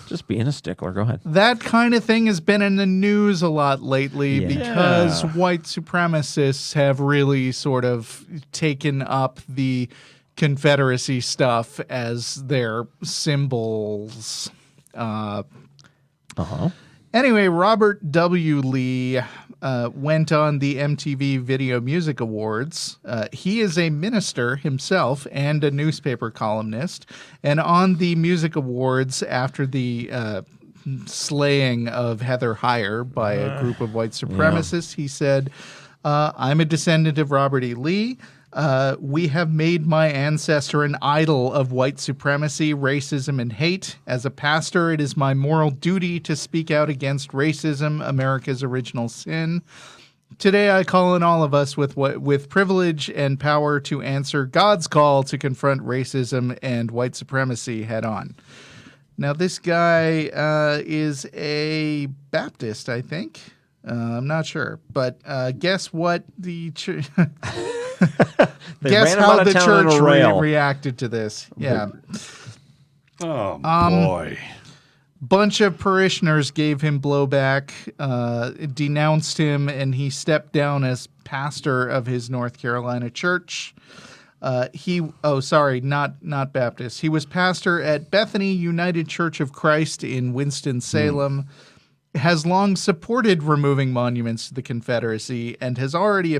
Just being a stickler. Go ahead. That kind of thing has been in the news a lot lately because white supremacists have really sort of taken up the Confederacy stuff as their symbols. Anyway, Robert W. Lee went on the MTV Video Music Awards. He is a minister himself and a newspaper columnist. And on the music awards, after the slaying of Heather Heyer by a group of white supremacists, he said, I'm a descendant of Robert E. Lee. We have made my ancestor an idol of white supremacy, racism, and hate. As a pastor, it is my moral duty to speak out against racism, America's original sin. Today, I call on all of us with privilege and power to answer God's call to confront racism and white supremacy head on. Now, this guy is a Baptist, I think. I'm not sure, but guess what the church... Guess how the church reacted to this. Yeah. Oh, boy. Bunch of parishioners gave him blowback, denounced him, and he stepped down as pastor of his North Carolina church. Not Baptist. He was pastor at Bethany United Church of Christ in Winston-Salem. Has long supported removing monuments to the Confederacy and has already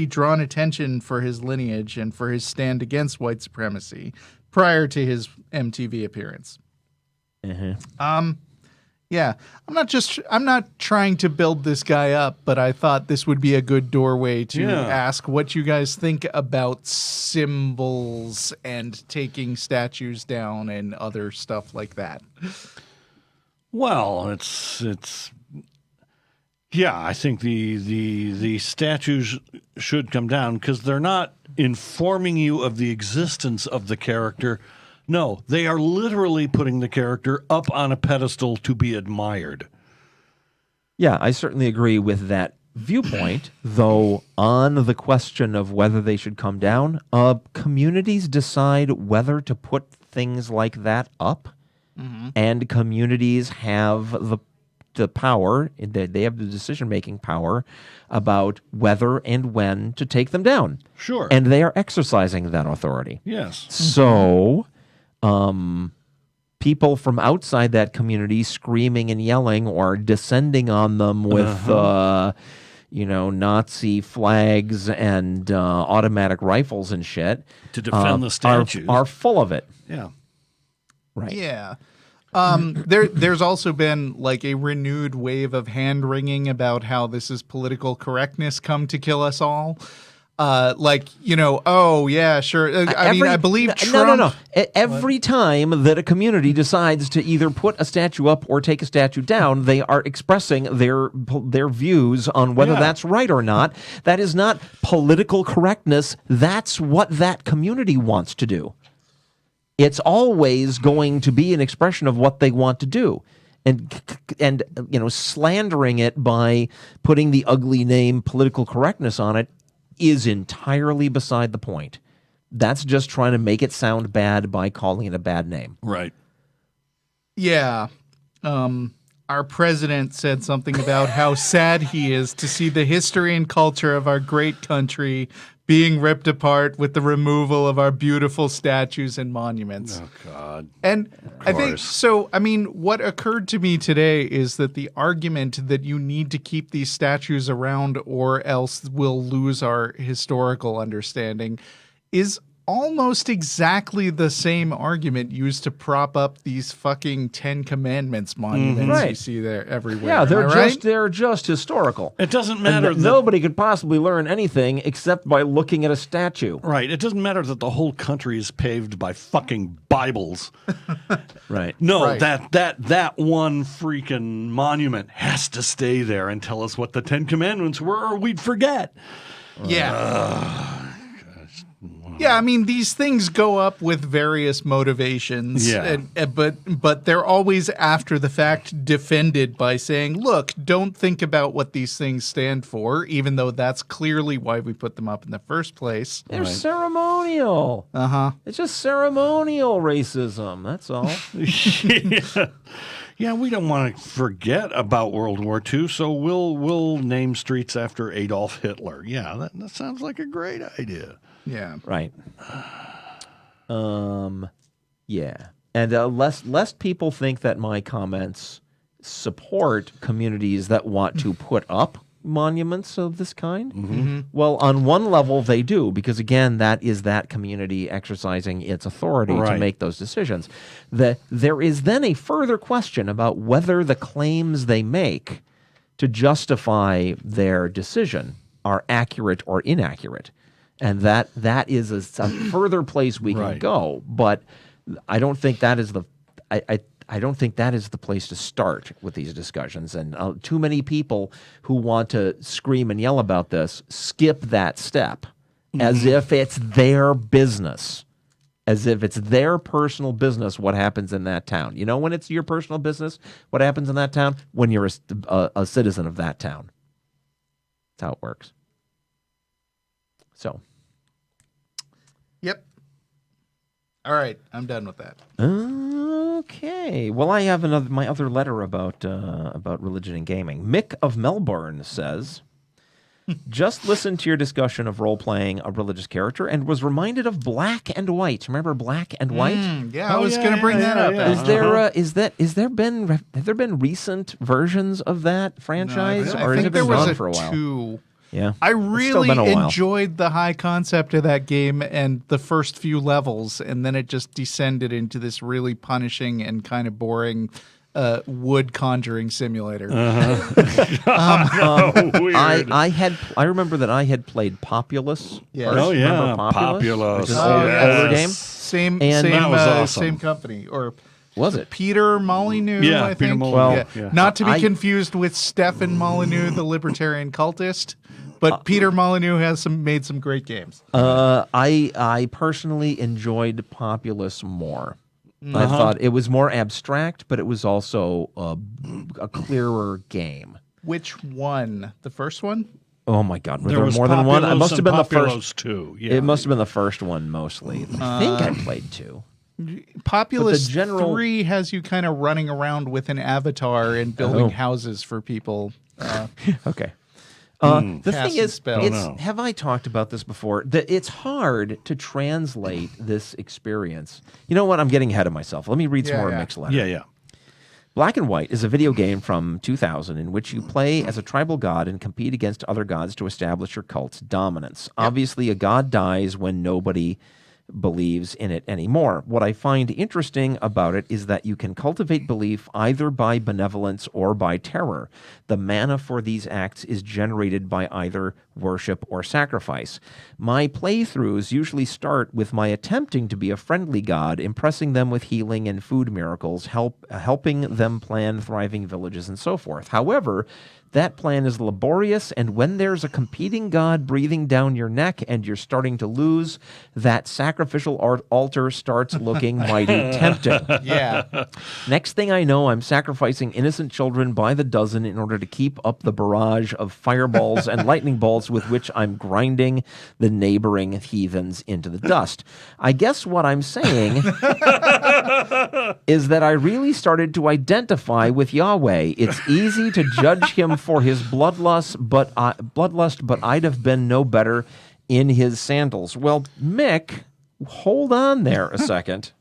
drawn attention for his lineage and for his stand against white supremacy prior to his MTV appearance. Yeah, I'm not trying to build this guy up, but I thought this would be a good doorway to ask what you guys think about symbols and taking statues down and other stuff like that. Well, I think the statues should come down because they're not informing you of the existence of the character. No, they are literally putting the character up on a pedestal to be admired. Yeah, I certainly agree with that viewpoint, though on the question of whether they should come down, communities decide whether to put things like that up. And communities have the power, they have the decision-making power about whether and when to take them down. Sure. And they are exercising that authority. Yes. So people from outside that community screaming and yelling or descending on them with Nazi flags and automatic rifles and shit to defend the statues are full of it. Yeah. Right. Yeah. There's also been like a renewed wave of hand-wringing about how this is political correctness come to kill us all. Oh, yeah, sure. I believe Trump... No. Every time that a community decides to either put a statue up or take a statue down, they are expressing their views on whether that's right or not. That is not political correctness. That's what that community wants to do. It's always going to be an expression of what they want to do. And slandering it by putting the ugly name political correctness on it is entirely beside the point. That's just trying to make it sound bad by calling it a bad name. Right. Yeah. Our president said something about how sad he is to see the history and culture of our great country being ripped apart with the removal of our beautiful statues and monuments. Oh, God. And I think so. I mean, what occurred to me today is that the argument that you need to keep these statues around or else we'll lose our historical understanding is almost exactly the same argument used to prop up these fucking Ten Commandments monuments you see there everywhere. Yeah, Am they're just historical. It doesn't matter. Nobody could possibly learn anything except by looking at a statue. Right. It doesn't matter that the whole country is paved by fucking Bibles. Right. No, Right. that one freaking monument has to stay there and tell us what the Ten Commandments were, or we'd forget. Yeah. Yeah, I mean, these things go up with various motivations, but they're always after the fact defended by saying, look, don't think about what these things stand for, even though that's clearly why we put them up in the first place. They're ceremonial. Uh-huh. It's just ceremonial racism. That's all. Yeah, we don't want to forget about World War II, so we'll name streets after Adolf Hitler. Yeah, that sounds like a great idea. Yeah. Right. Yeah. And lest people think that my comments support communities that want to put up monuments of this kind. Mm-hmm. Well, on one level they do, because again, that is that community exercising its authority to make those decisions. There is then a further question about whether the claims they make to justify their decision are accurate or inaccurate. And that is a further place we can go, but I don't think that is the I don't think that is the place to start with these discussions. And too many people who want to scream and yell about this skip that step, as if it's their business, as if it's their personal business what happens in that town. You know when it's your personal business what happens in that town? When you're a citizen of that town. That's how it works. So. Yep. All right, I'm done with that. Okay. Well, I have my other letter about religion and gaming. Mick of Melbourne says, just listened to your discussion of role-playing a religious character and was reminded of Black and White. Remember Black and White? Yeah, I was going to bring that up. Have there been recent versions of that franchise, No, or has it been gone for a while? Two. Yeah, I It's really still been a while. enjoyed the high concept of that game and the first few levels, and then it just descended into this really punishing and kind of boring wood conjuring simulator. Weird. I remember that I had played Populous. Yes. First. Oh, yeah. Remember Populous? Which is Populous. an older game. Same that was awesome. same company, or Was it? Peter Molyneux? Yeah, I Peter think. Molyneux. Well, yeah. Not to be confused with Stephen Molyneux, the libertarian cultist, but Peter Molyneux has made some great games. I personally enjoyed Populous more. I thought it was more abstract, but it was also a clearer game. Which one? The first one? Oh my God! Were There there was more than one? It Populous must have and been the Populous first. too. Yeah. It must have been the first one mostly. I think I played two. Populous But the general- 3 has you kind of running around with an avatar and building houses for people. Okay. The Cast thing is, spells. have I talked about this before? That it's hard to translate this experience. You know what? I'm getting ahead of myself. Let me read some more Mick's letter. Yeah. Black and White is a video game from 2000 in which you play as a tribal god and compete against other gods to establish your cult's dominance. Obviously, a god dies when nobody believes in it anymore. What I find interesting about it is that you can cultivate belief either by benevolence or by terror. The mana for these acts is generated by either worship or sacrifice. My playthroughs usually start with my attempting to be a friendly god, impressing them with healing and food miracles, helping them plan thriving villages and so forth. However, that plan is laborious, and when there's a competing god breathing down your neck and you're starting to lose, that sacrificial altar starts looking mighty tempting. Yeah. Next thing I know, I'm sacrificing innocent children by the dozen in order to keep up the barrage of fireballs and lightning bolts with which I'm grinding the neighboring heathens into the dust. I guess what I'm saying is that I really started to identify with Yahweh. It's easy to judge him for his bloodlust, but I'd have been no better in his sandals. Well, Mick, hold on there a second.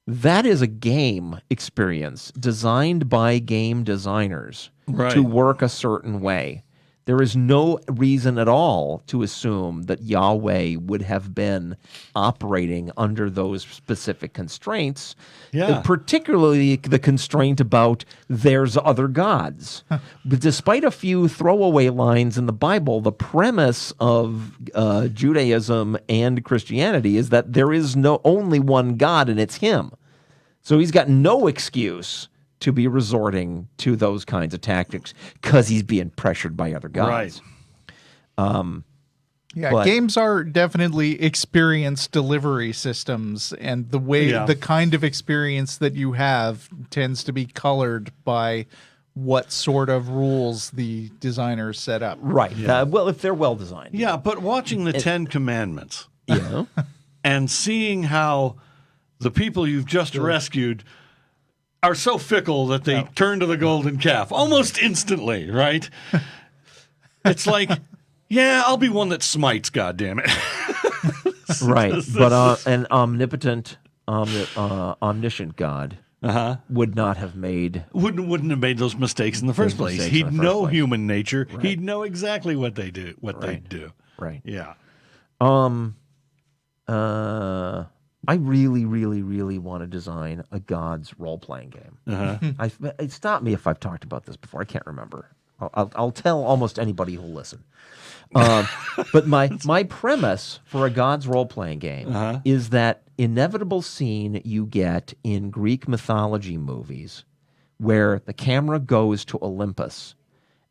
That is a game experience designed by game designers to work a certain way. There is no reason at all to assume that Yahweh would have been operating under those specific constraints, particularly the constraint about there's other gods. But despite a few throwaway lines in the Bible, the premise of Judaism and Christianity is that there is only one God, and it's him. So he's got no excuse to be resorting to those kinds of tactics because he's being pressured by other gods. Right. But games are definitely experience delivery systems, and the way the kind of experience that you have tends to be colored by what sort of rules the designers set up. Right. Well, if they're well designed. Yeah, but watching the Ten Commandments and seeing how the people you've just rescued are so fickle that they turn to the golden calf almost instantly, right? It's like, I'll be one that smites, goddammit. Right. But an omnipotent, omniscient God would not have made... Wouldn't have made those mistakes in the first place. He'd know human nature. Right. He'd know exactly what they do. They do. Right. Yeah. I really, really, really want to design a God's role-playing game. Stop me if I've talked about this before. I can't remember. I'll tell almost anybody who'll listen. But my premise for a God's role-playing game is that inevitable scene you get in Greek mythology movies where the camera goes to Olympus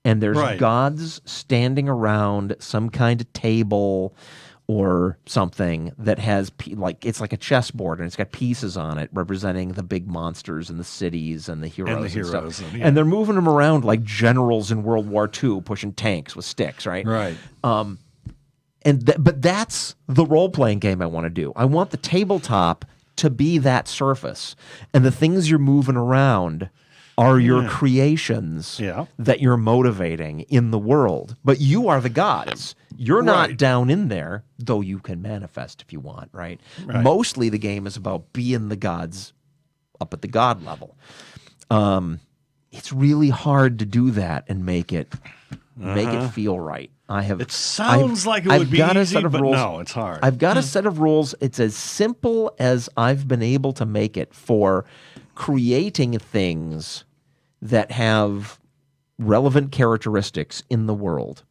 and there's gods standing around some kind of table or something that has it's like a chessboard and it's got pieces on it representing the big monsters and the cities and the heroes and stuff. And they're moving them around like generals in World War II pushing tanks with sticks, right? Right. But that's the role-playing game I want to do. I want the tabletop to be that surface, and the things you're moving around are your creations that you're motivating in the world. But you are the gods. You're not down in there, though you can manifest if you want, right? Mostly the game is about being the gods up at the god level. It's really hard to do that and make it feel right. It sounds like it would be easy, but no, it's hard. I've got a set of rules. It's as simple as I've been able to make it for creating things that have relevant characteristics in the world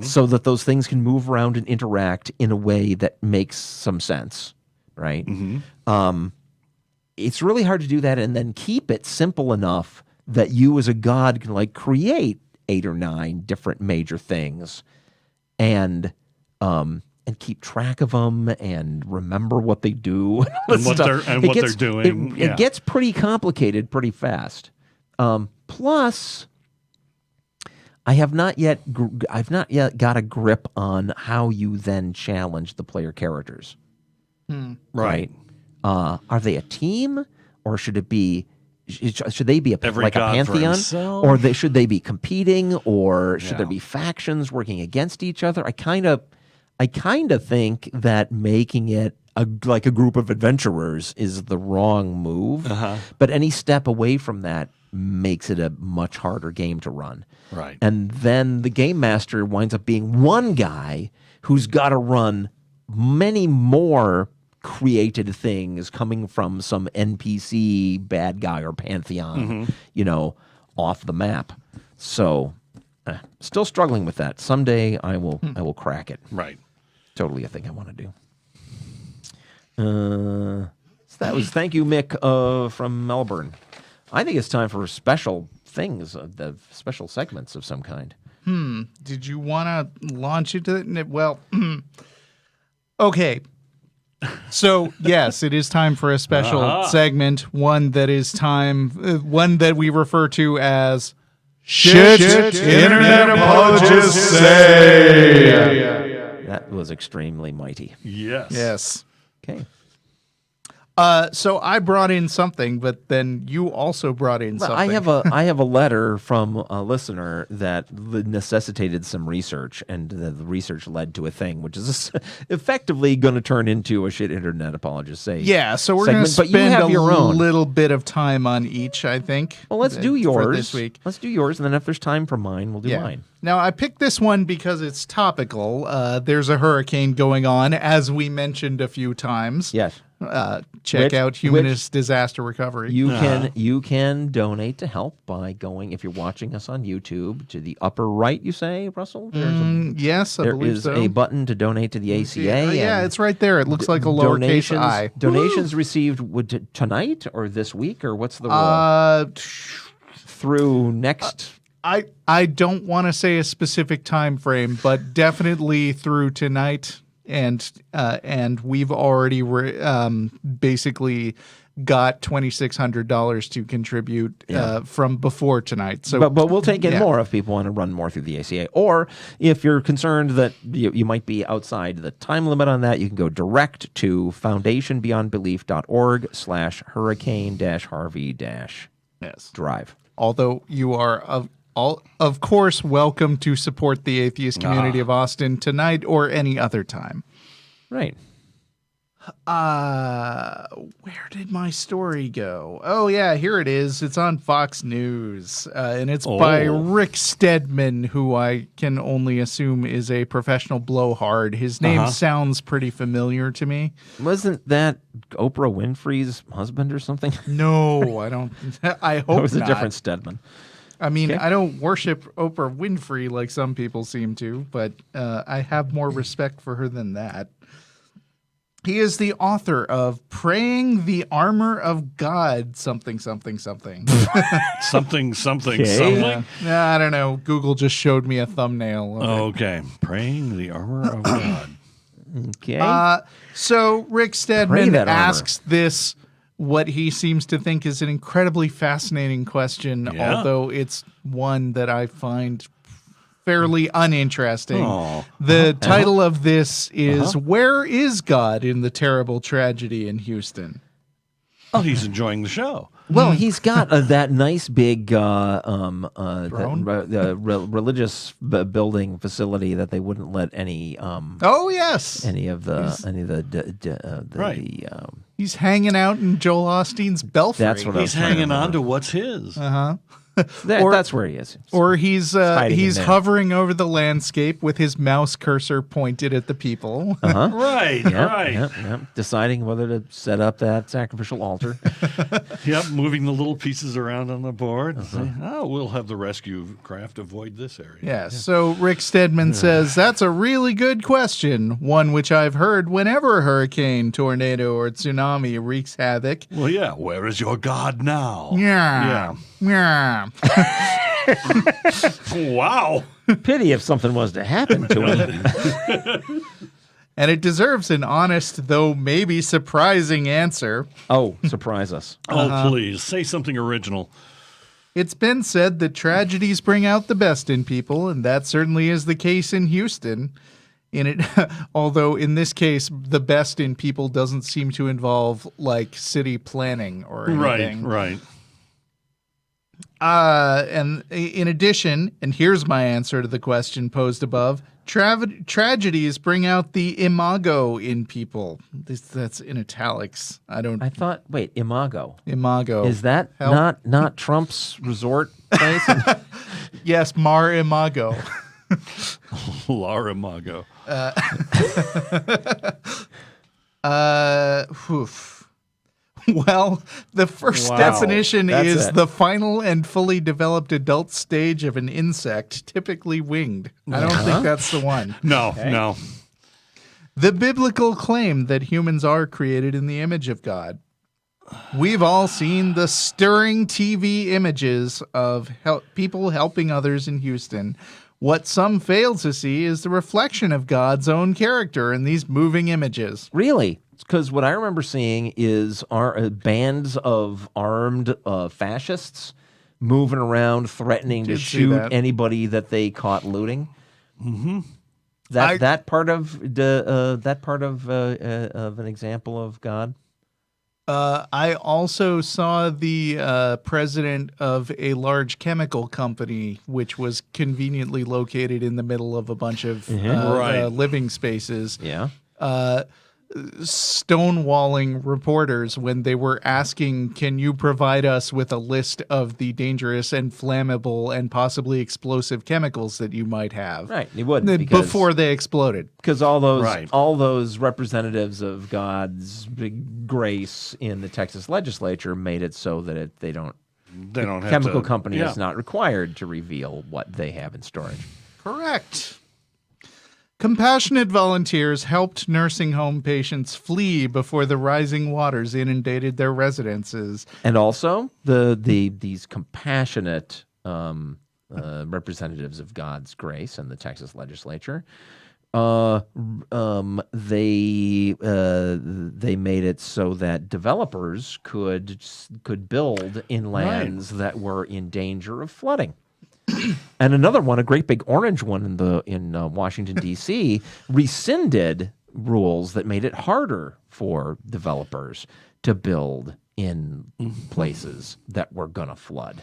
so that those things can move around and interact in a way that makes some sense, right? It's really hard to do that and then keep it simple enough that you as a god can create 8 or 9 different major things and keep track of them and remember what they do and what they're doing. It gets pretty complicated pretty fast. Plus, I've not yet got a grip on how you then challenge the player characters. Right? Are they a team, or should it be? Should they be a pantheon, or should they be competing, or should there be factions working against each other? I kind of think that making it like a group of adventurers is the wrong move. But any step away from that makes it a much harder game to run. Right. And then the game master winds up being one guy who's got to run many more created things coming from some NPC bad guy or pantheon, off the map. So, still struggling with that. Someday I will crack it. Right. Totally a thing I want to do. So that was thank you, Mick, from Melbourne. I think it's time for special things, the special segments of some kind. Did you want to launch into it? Well, okay. So, yes, it is time for a special segment, one that we refer to as Shit Internet Apologists Say. That was extremely mighty. Yes. Yes. Okay. So I brought in something, but then you also brought in Well, something. I have a letter from a listener that necessitated some research, and the research led to a thing, which is effectively going to turn into a shit internet apologists say. Yeah, so we're going to segment, but you spend have a your own. little bit of time on each, I think. Well, let's do for yours this week. Let's do yours, and then if there's time for mine, we'll do mine. Now, I picked this one because it's topical. There's a hurricane going on, as we mentioned a few times. Yes. Check out Humanist Disaster Recovery. You can donate to help by going, if you're watching us on YouTube, to the upper right, you say, Russell? Yes, I There believe is so. a button to donate to the ACA. Yeah, and it's right there. It looks like a lowercase I. Donations received tonight or this week, or what's the rule? Through next... I don't want to say a specific time frame, but definitely through tonight, and we've already basically got $2,600 to contribute from before tonight. So, but we'll take in more if people want to run more through the ACA, or if you're concerned that you might be outside the time limit on that, you can go direct to foundationbeyondbelief.org/hurricane-harvey-drive. Although you are of course welcome to support the Atheist Community of Austin tonight or any other time. Right. Where did my story go? Oh yeah, here it is. It's on Fox News, and it's by Rick Stedman, who I can only assume is a professional blowhard. His name sounds pretty familiar to me. Wasn't that Oprah Winfrey's husband or something? No, I don't. I hope That was not. a different Stedman. I mean, I don't worship Oprah Winfrey like some people seem to, but I have more respect for her than that. He is the author of Praying the Armor of God, something. something. Yeah, I don't know. Google just showed me a thumbnail of it. Okay. Praying the armor of God. Okay. So Rick Stedman that armor. asks this, what he seems to think is an incredibly fascinating question, although it's one that I find fairly uninteresting. The title of this is Where is God in the Terrible Tragedy in Houston? Oh, he's enjoying the show. Well, he's got that nice big religious building facility that they wouldn't let any Oh yes, any of Right. he's hanging out in Joel Osteen's belfry. That's what I was He's trying to hanging on remember. to what's his. That's where he is. Or he's hiding in there. hovering over the landscape with his mouse cursor pointed at the people. Right, right. Yep. Deciding whether to set up that sacrificial altar. Yep, moving the little pieces around on the board. And say, we'll have the rescue craft avoid this area. Yeah, so Rick Stedman says, that's a really good question, one which I've heard whenever a hurricane, tornado, or tsunami wreaks havoc. Well, yeah, where is your God now? Yeah. Wow. Pity if something was to happen to him. And it deserves an honest, though maybe surprising answer. Oh, surprise us. Oh, please, say something original. It's been said that tragedies bring out the best in people, and that certainly is the case in Houston. Although in this case, the best in people doesn't seem to involve like city planning or anything. Right. And in addition, and here's my answer to the question posed above, tragedies bring out the imago in people. That's in italics. I thought, wait, Imago. Imago. Is that not Trump's resort place? Yes, Mar Imago. Lara Mago. Well, the first definition That's is it. the final and fully developed adult stage of an insect, typically winged. I don't think that's the one. No. The biblical claim that humans are created in the image of God. We've all seen the stirring TV images of people helping others in Houston. What some fail to see is the reflection of God's own character in these moving images. Really? Because what I remember seeing is bands of armed fascists moving around, threatening to shoot anybody that they caught looting. Mm-hmm. That part of an example of God. I also saw the president of a large chemical company, which was conveniently located in the middle of a bunch of living spaces. Yeah. Stonewalling reporters when they were asking, can you provide us with a list of the dangerous and flammable and possibly explosive chemicals that you might have? Right, he wouldn't, because before they exploded. Because all those representatives of God's big grace in the Texas legislature made it so that they don't have chemical company is not required to reveal what they have in storage. Correct. Compassionate volunteers helped nursing home patients flee before the rising waters inundated their residences. And also, these compassionate representatives of God's grace in the Texas legislature, they made it so that developers could build in lands that were in danger of flooding. And another one, a great big orange one in Washington, D.C., rescinded rules that made it harder for developers to build in places that were going to flood.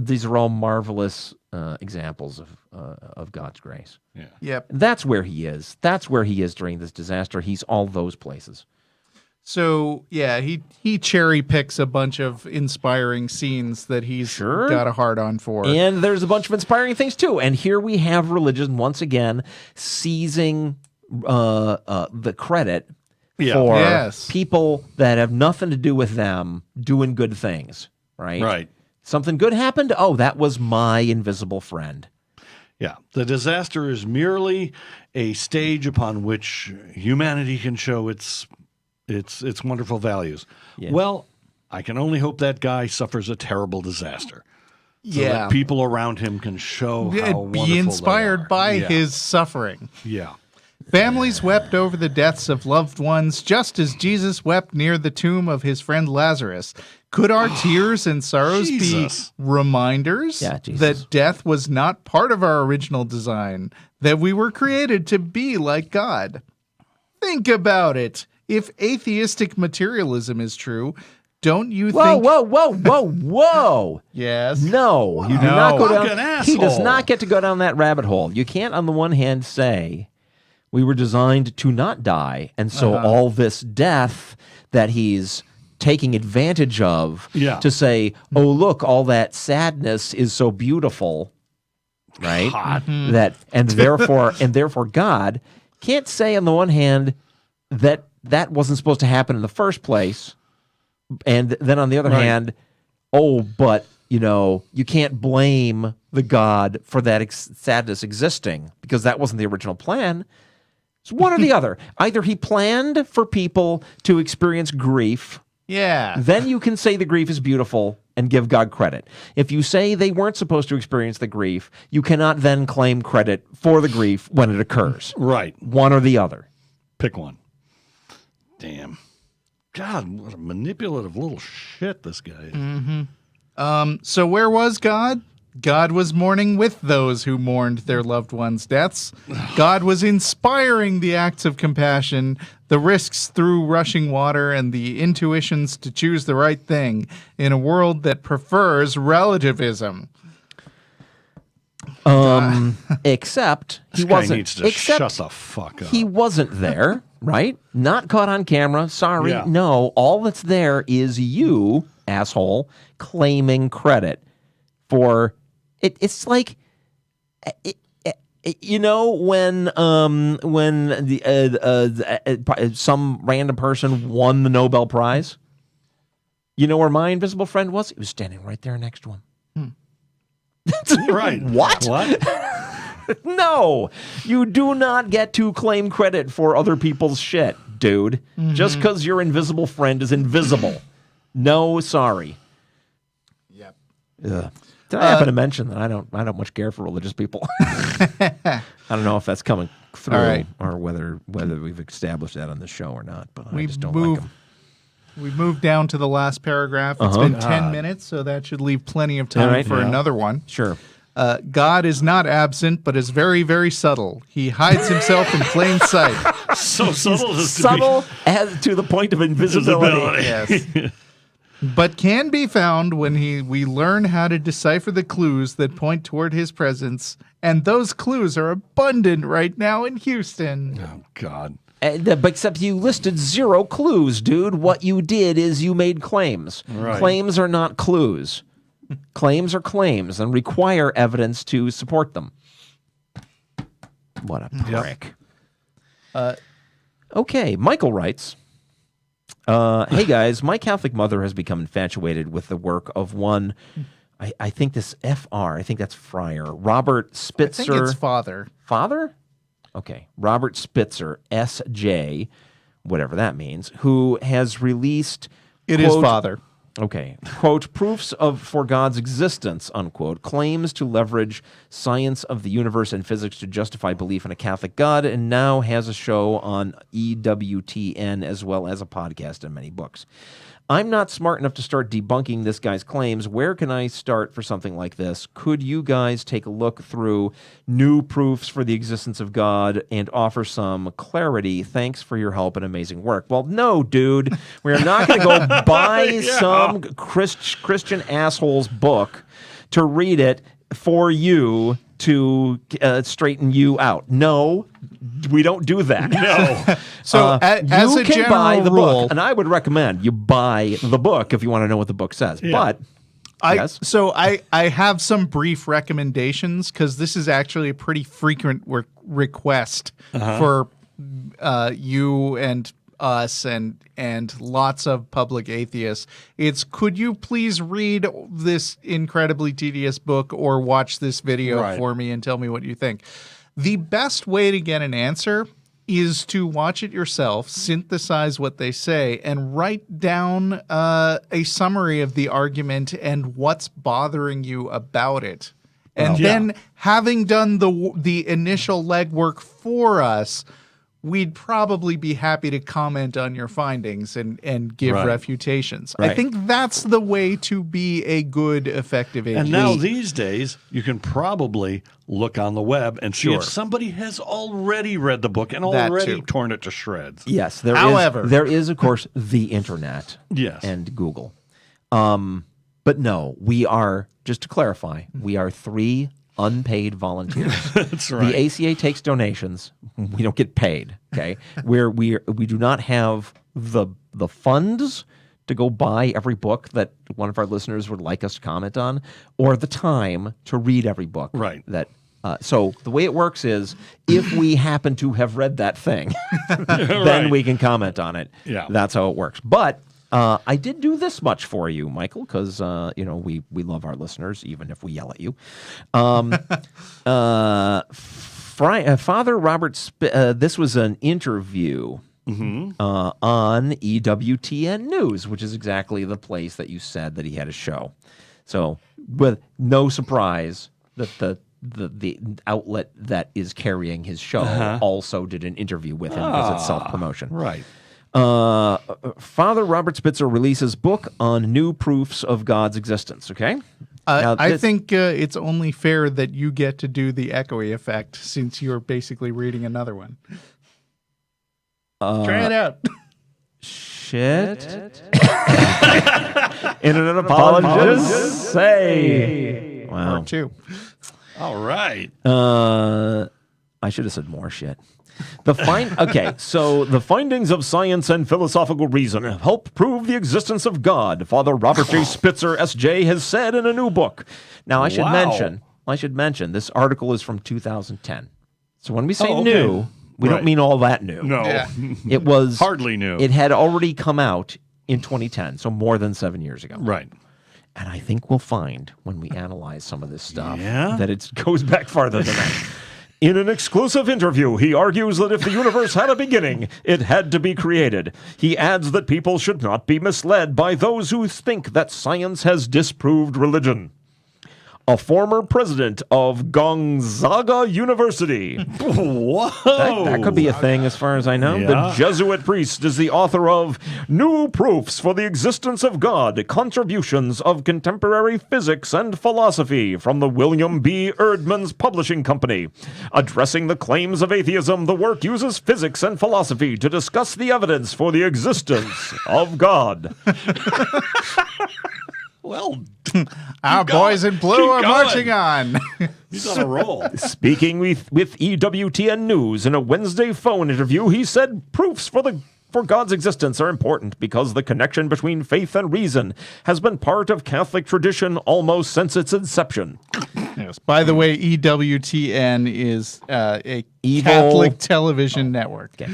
These are all marvelous examples of God's grace. Yeah. Yep. That's where he is. That's where he is during this disaster. He's all those places. So, yeah, he cherry picks a bunch of inspiring scenes that he's got a hard on for. And there's a bunch of inspiring things, too. And here we have religion, once again, seizing the credit for people that have nothing to do with them doing good things, right? Right. Something good happened? Oh, that was my invisible friend. Yeah. The disaster is merely a stage upon which humanity can show its wonderful values. Yeah. Well, I can only hope that guy suffers a terrible disaster. So that people around him can show how wonderful be inspired they are. by his suffering. Yeah. Families wept over the deaths of loved ones, just as Jesus wept near the tomb of his friend Lazarus. Could our tears and sorrows be reminders that death was not part of our original design, that we were created to be like God? Think about it. If atheistic materialism is true, don't you think... Whoa. Yes. No, you do not go down... He does not get to go down that rabbit hole. You can't, on the one hand, say we were designed to not die, and so all this death that he's taking advantage of to say, oh, look, all that sadness is so beautiful, right? That and therefore God can't say, on the one hand, that wasn't supposed to happen in the first place. And then on the other hand, but, you can't blame the God for that sadness existing because that wasn't the original plan. It's one or the other. Either he planned for people to experience grief. Yeah. Then you can say the grief is beautiful and give God credit. If you say they weren't supposed to experience the grief, you cannot then claim credit for the grief when it occurs. Right. One or the other. Pick one. Damn. God, what a manipulative little shit this guy is. So where was God? God was mourning with those who mourned their loved ones' deaths. God was inspiring the acts of compassion, the risks through rushing water, and the intuitions to choose the right thing in a world that prefers relativism. Except he this guy wasn't. needs to shut the fuck up. He wasn't there, right? Not caught on camera. Sorry, no. All that's there is you, asshole, claiming credit for it. It's like, when some random person won the Nobel Prize. You know where my invisible friend was? He was standing right there next to him. Right. What? No, you do not get to claim credit for other people's shit, dude. Just because your invisible friend is invisible. No, sorry. Yep. Did I happen to mention that I don't much care for religious people? I don't know if that's coming through or whether we've established that on the show or not, but I just don't like them. We've moved down to the last paragraph. It's been 10 minutes, so that should leave plenty of time for another one. Sure. God is not absent, but is very, very subtle. He hides himself in plain sight. So subtle as to Subtle as to the point of invisibility. Yes. But can be found when we learn how to decipher the clues that point toward his presence, and those clues are abundant right now in Houston. Oh, God. Except you listed 0 clues, dude. What you did is you made claims. Right. Claims are not clues. Claims are claims and require evidence to support them. What a prick. Okay, Michael writes, hey guys, my Catholic mother has become infatuated with the work of one, I think this F.R., I think that's Friar, Robert Spitzer. I think it's father. Father? Okay, Robert Spitzer, S.J., whatever that means, who has released... It is father. Okay. Quote, proofs for God's existence, unquote, claims to leverage science of the universe and physics to justify belief in a Catholic God, and now has a show on EWTN as well as a podcast and many books. I'm not smart enough to start debunking this guy's claims. Where can I start for something like this? Could you guys take a look through new proofs for the existence of God and offer some clarity? Thanks for your help and amazing work. Well, no, dude. We're not going to go buy some Christian asshole's book to read it for you to straighten you out. No, we don't do that. No. So as you a can general buy the rule, book, and I would recommend you buy the book if you want to know what the book says. Yeah. But yes. So I have some brief recommendations because this is actually a pretty frequent request for you and us and lots of public atheists. It's, could you please read this incredibly tedious book or watch this video for me and tell me what you think? The best way to get an answer is to watch it yourself, synthesize what they say, and write down a summary of the argument and what's bothering you about it. And then, having done the initial legwork for us, we'd probably be happy to comment on your findings and give refutations. I think that's the way to be a good, effective agent. And now these days, you can probably look on the web and see if somebody has already read the book and already torn it to shreds. Yes, However, there is, of course, the internet and Google. But no, we are, just to clarify, we are 3 unpaid volunteers. That's right. The ACA takes donations. We don't get paid. Okay, we do not have the funds to go buy every book that one of our listeners would like us to comment on, or the time to read every book. Right. So the way it works is, if we happen to have read that thing, then we can comment on it. Yeah. That's how it works. But I did do this much for you, Michael, because we love our listeners, even if we yell at you. Father Robert, this was an interview on EWTN News, which is exactly the place that you said that he had a show. So, with no surprise that the outlet that is carrying his show also did an interview with him because it's self-promotion. Right. Father Robert Spitzer releases book on new proofs of God's existence. Okay, I think it's only fair that you get to do the echoey effect since you're basically reading another one. Try it out. Shit. Internet apologists say. Wow. Or 2. All right. I should have said more shit. So the findings of science and philosophical reason help prove the existence of God, Father Robert J. Spitzer, S.J., has said in a new book. Now, I should mention, this article is from 2010. So when we say new, we don't mean all that new. No. Yeah. It was... Hardly new. It had already come out in 2010, so more than 7 years ago. Right. And I think we'll find, when we analyze some of this stuff, Yeah? that it goes back farther than that. In an exclusive interview, he argues that if the universe had a beginning, it had to be created. He adds that people should not be misled by those who think that science has disproved religion. a former president of Gonzaga University. Whoa! That could be a thing as far as I know. Yeah. The Jesuit priest is the author of New Proofs for the Existence of God, Contributions of Contemporary Physics and Philosophy from the William B. Erdman's Publishing Company. Addressing the claims of atheism, the work uses physics and philosophy to discuss the evidence for the existence of God. Well, Our boys in blue Keep are going. marching on. he's on a roll. Speaking with EWTN News in a Wednesday phone interview, he said proofs for God's existence are important because the connection between faith and reason has been part of Catholic tradition almost since its inception. Yes. By the way, EWTN is a Evil- Catholic television network. Okay.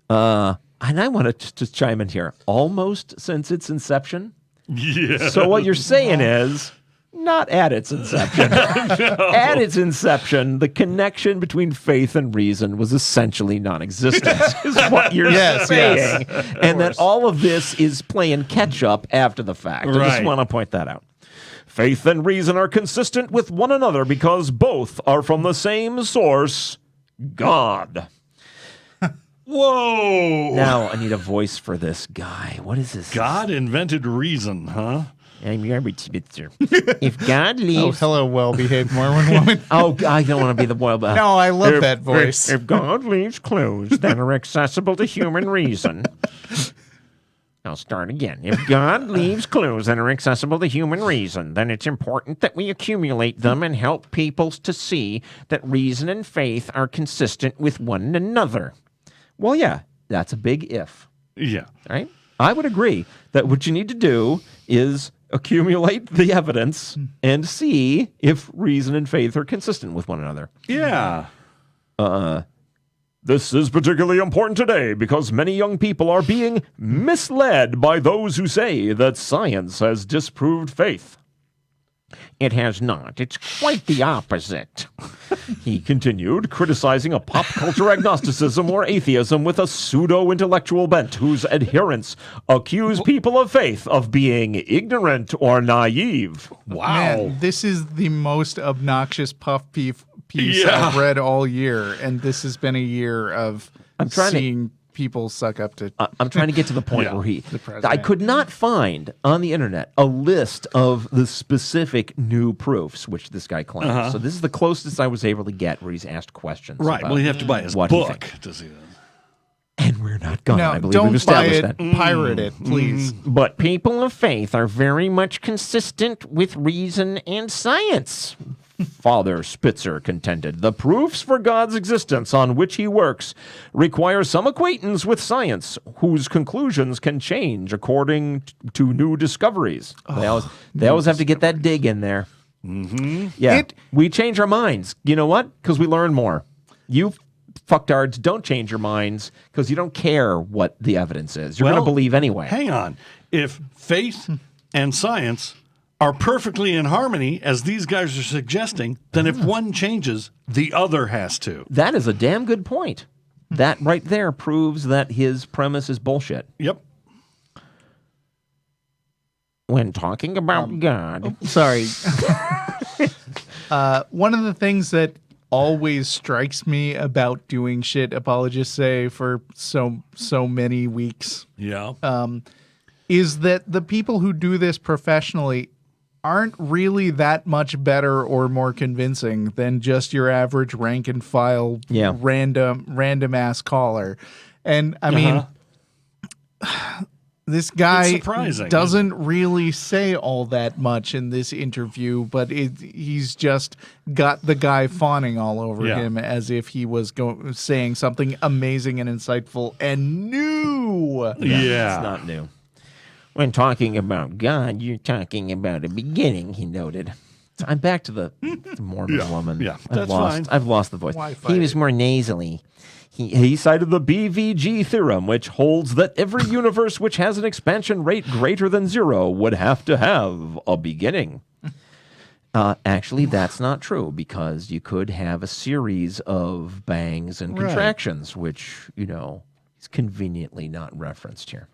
And I want to just chime in here. Almost since its inception? Yeah. So what you're saying is, not at its inception. At its inception, the connection between faith and reason was essentially non-existent, is what you're saying. And that all of this is playing catch-up after the fact. I just Right. want to point that out. Faith and reason are consistent with one another because both are from the same source, God. Whoa! Now, I need a voice for this guy. What is this? God invented reason, huh? I'm Robert Spitzer. If God Oh, leaves... hello, well-behaved Mormon woman. Oh, I don't want to be the boy. No, I love that voice. If God leaves clues that are accessible to human reason... I'll start again. If God leaves clues that are accessible to human reason, then it's important that we accumulate them and help people to see that reason and faith are consistent with one another. Well, yeah, that's a big if, Yeah. right? I would agree that what you need to do is accumulate the evidence and see if reason and faith are consistent with one another. Yeah. This is particularly important today because many young people are being misled by those who say that science has disproved faith. It has not. It's quite the opposite. He continued, criticizing a pop culture agnosticism or atheism with a pseudo-intellectual bent whose adherents accuse people of faith of being ignorant or naive. Wow. Man, this is the most obnoxious puff piece Yeah. I've read all year, and this has been a year of trying to- seeing people suck up to. I'm trying to get to the point Yeah, where president. I could not find on the internet a list of the specific new proofs which this guy claims. So this is the closest I was able to get where he's asked questions. Right. about Well, you have to buy his what he book thinks. to see that. And we're not gonna. No, I believe don't we've buy established it. that. Pirate it, please. But people of faith are very much consistent with reason and science. Father Spitzer contended the proofs for God's existence on which he works require some acquaintance with science, whose conclusions can change according to new discoveries. They always have to get that dig in there. Mm-hmm. Yeah, we change our minds. You know what? Because we learn more. You fucktards don't change your minds because you don't care what the evidence is. You're going to believe anyway. Hang on. If faith and science are perfectly in harmony, as these guys are suggesting, then if one changes, the other has to. That is a damn good point. That right there proves that his premise is bullshit. Yep. When talking about God. Sorry. One of the things that always strikes me about doing shit apologists say for so many weeks Yeah. is that the people who do this professionally aren't really that much better or more convincing than just your average rank and file random ass caller. And I mean, this guy It's surprising. doesn't really say all that much in this interview, but he's just got the guy fawning all over him as if he was saying something amazing and insightful and new. Yeah. It's not new. When talking about God, you're talking about a beginning, he noted. So I'm back to the Mormon woman. Yeah, that's fine. I've lost the voice. Why He fight was it? more nasally. He cited the BVG theorem, which holds that every universe which has an expansion rate greater than 0 would have to have a beginning. Actually, that's not true, because you could have a series of bangs and contractions, which, is conveniently not referenced here.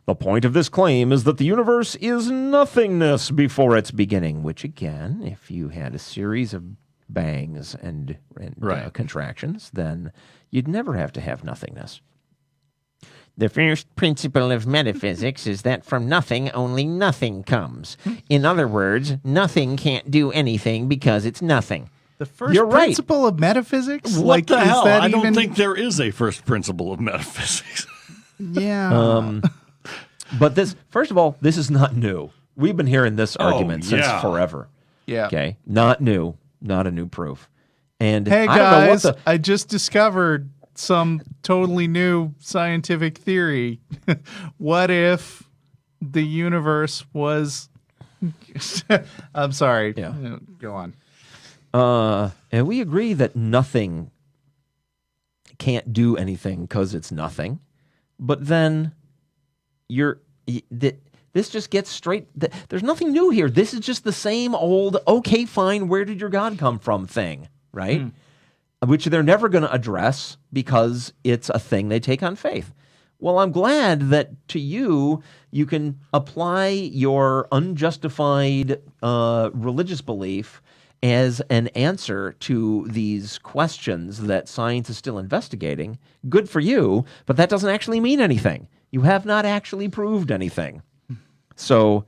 The point of this claim is that the universe is nothingness before its beginning, which again, if you had a series of bangs and contractions, then you'd never have to have nothingness. The first principle of metaphysics is that from nothing only nothing comes. In other words, nothing can't do anything because it's nothing. The first principle of metaphysics? What the hell? I don't think there is a first principle of metaphysics. Yeah. But this, first of all, this is not new. We've been hearing this argument since forever. Yeah. Okay? Not new. Not a new proof. And hey, I don't know guys, what I just discovered some totally new scientific theory. What if the universe was... I'm sorry. Yeah. Go on. And we agree that nothing can't do anything because it's nothing. But then this just gets straight. There's nothing new here. This is just the same old, okay, fine, where did your God come from thing, right? Which they're never going to address because it's a thing they take on faith. Well, I'm glad that to you can apply your unjustified religious belief as an answer to these questions that science is still investigating. Good for you, but that doesn't actually mean anything. You have not actually proved anything. So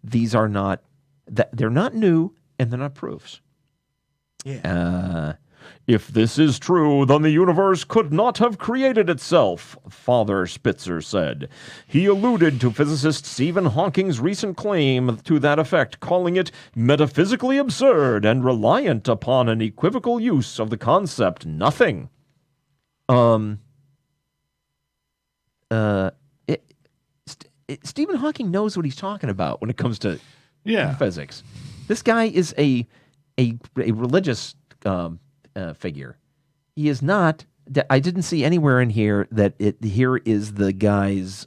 these are not, they're not new and they're not proofs. Yeah. If this is true, then the universe could not have created itself, Father Spitzer said. He alluded to physicist Stephen Hawking's recent claim to that effect, calling it metaphysically absurd and reliant upon an equivocal use of the concept nothing. Stephen Hawking knows what he's talking about when it comes to physics. This guy is a religious figure. He is not. I didn't see anywhere in here that here is the guy's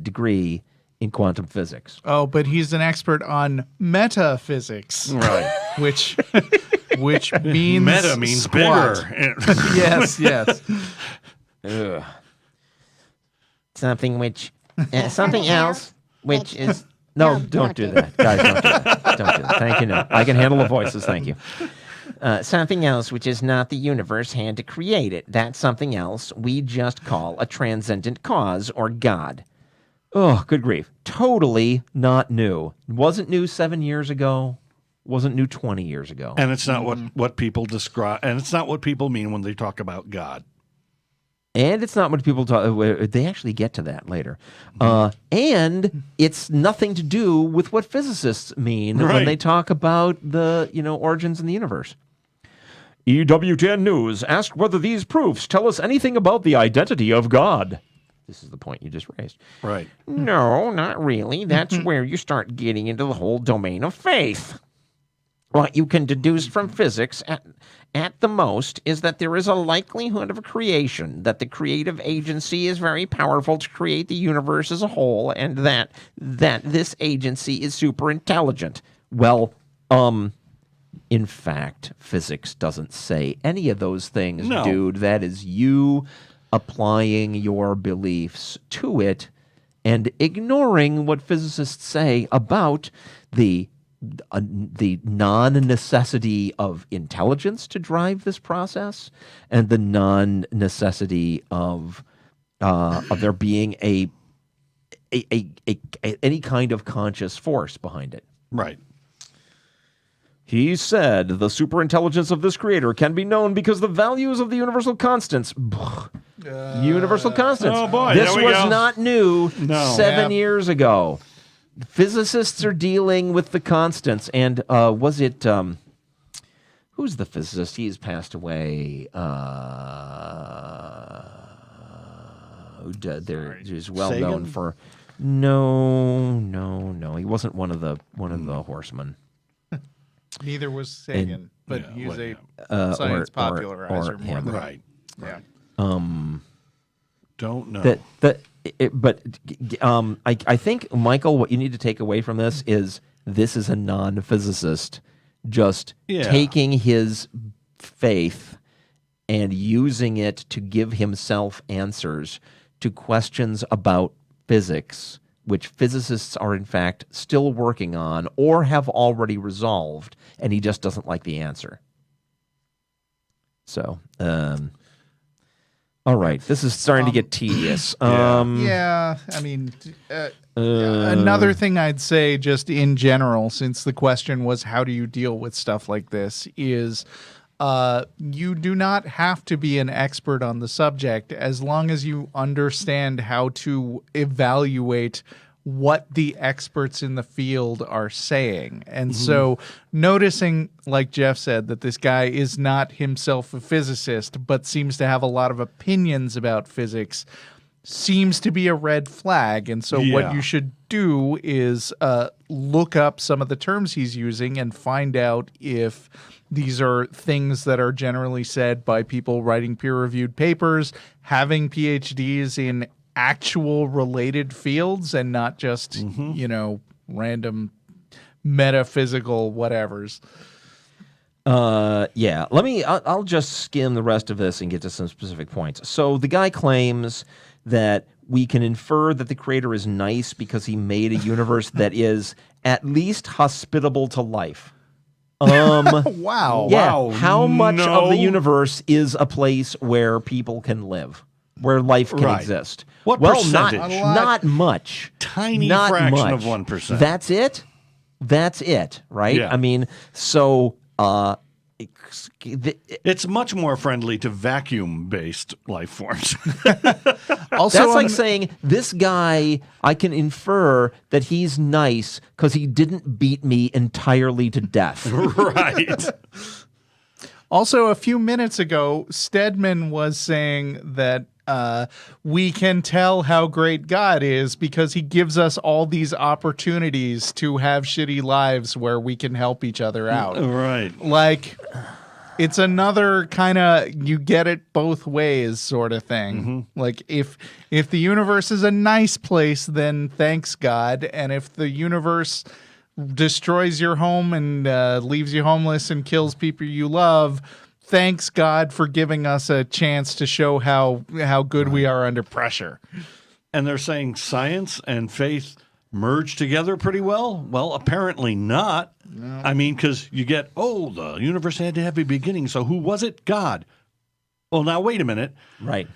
degree in quantum physics. Oh, but he's an expert on metaphysics, Right. which means Meta means squat. bigger. Yes. Ugh. Something which Something else, which is no, don't do that, guys. Don't do that. Don't do that. Thank you. No, I can handle the voices. Thank you. something else which is not the universe had to create it. That something else we just call a transcendent cause or God. Oh, good grief. Totally not new. Wasn't new 7 years ago. Wasn't new 20 years ago. And it's not what people describe, and it's not what people mean when they talk about God. And it's not what people talk. They actually get to that later. And it's nothing to do with what physicists mean when they talk about the origins in the universe. EWTN News asked whether these proofs tell us anything about the identity of God. This is the point you just raised. Right. No, not really. That's where you start getting into the whole domain of faith. What you can deduce from physics at the most is that there is a likelihood of creation, that the creative agency is very powerful to create the universe as a whole, and that this agency is super intelligent. Well, in fact, physics doesn't say any of those things, dude. That is you applying your beliefs to it and ignoring what physicists say about the non-necessity of intelligence to drive this process, and the non-necessity of there being any kind of conscious force behind it. Right. He said the superintelligence of this creator can be known because the values of the universal constants. Universal constants. Oh boy, this there we was go. not new No. 7 years ago. Physicists are dealing with the constants, and was it who's the physicist? He's passed away. He's well Sagan? known for. No. He wasn't one of the horsemen. Neither was Sagan, but yeah, he's well, a science or popularizer more him. than Right. Yeah. Don't know. I think, Michael, what you need to take away from this is a non-physicist just taking his faith and using it to give himself answers to questions about physics, which physicists are in fact still working on or have already resolved, and he just doesn't like the answer. So, all right, this is starting to get tedious. Yeah, I mean, another thing I'd say just in general, since the question was how do you deal with stuff like this, is you do not have to be an expert on the subject as long as you understand how to evaluate what the experts in the field are saying. And so noticing, like Jeff said, that this guy is not himself a physicist, but seems to have a lot of opinions about physics, seems to be a red flag. And so what you should do is look up some of the terms he's using and find out if these are things that are generally said by people writing peer-reviewed papers, having PhDs in actual related fields and not just, you know, random metaphysical whatevers. Yeah, I'll just skim the rest of this and get to some specific points. So the guy claims that we can infer that the creator is nice because he made a universe that is at least hospitable to life. Wow. Yeah. Wow, How much no. of the universe is a place where people can live, where life can Right. exist? What well, percentage? Not much. Tiny Not fraction much. of 1%. That's it? That's it, right? Yeah. I mean, so It's much more friendly to vacuum-based life forms. Also, that's like saying this guy, I can infer that he's nice because he didn't beat me entirely to death. Right. Also, a few minutes ago, Stedman was saying that we can tell how great God is because he gives us all these opportunities to have shitty lives where we can help each other out. Right. Like, it's another kind of you get it both ways sort of thing. Like, if the universe is a nice place, then thanks God. And if the universe destroys your home and leaves you homeless and kills people you love, thanks God for giving us a chance to show how good we are under pressure. And they're saying science and faith merge together pretty well? Well, apparently not. No. I mean, because you get, the universe had to have a beginning, so who was it? God. Well, now, wait a minute. Right.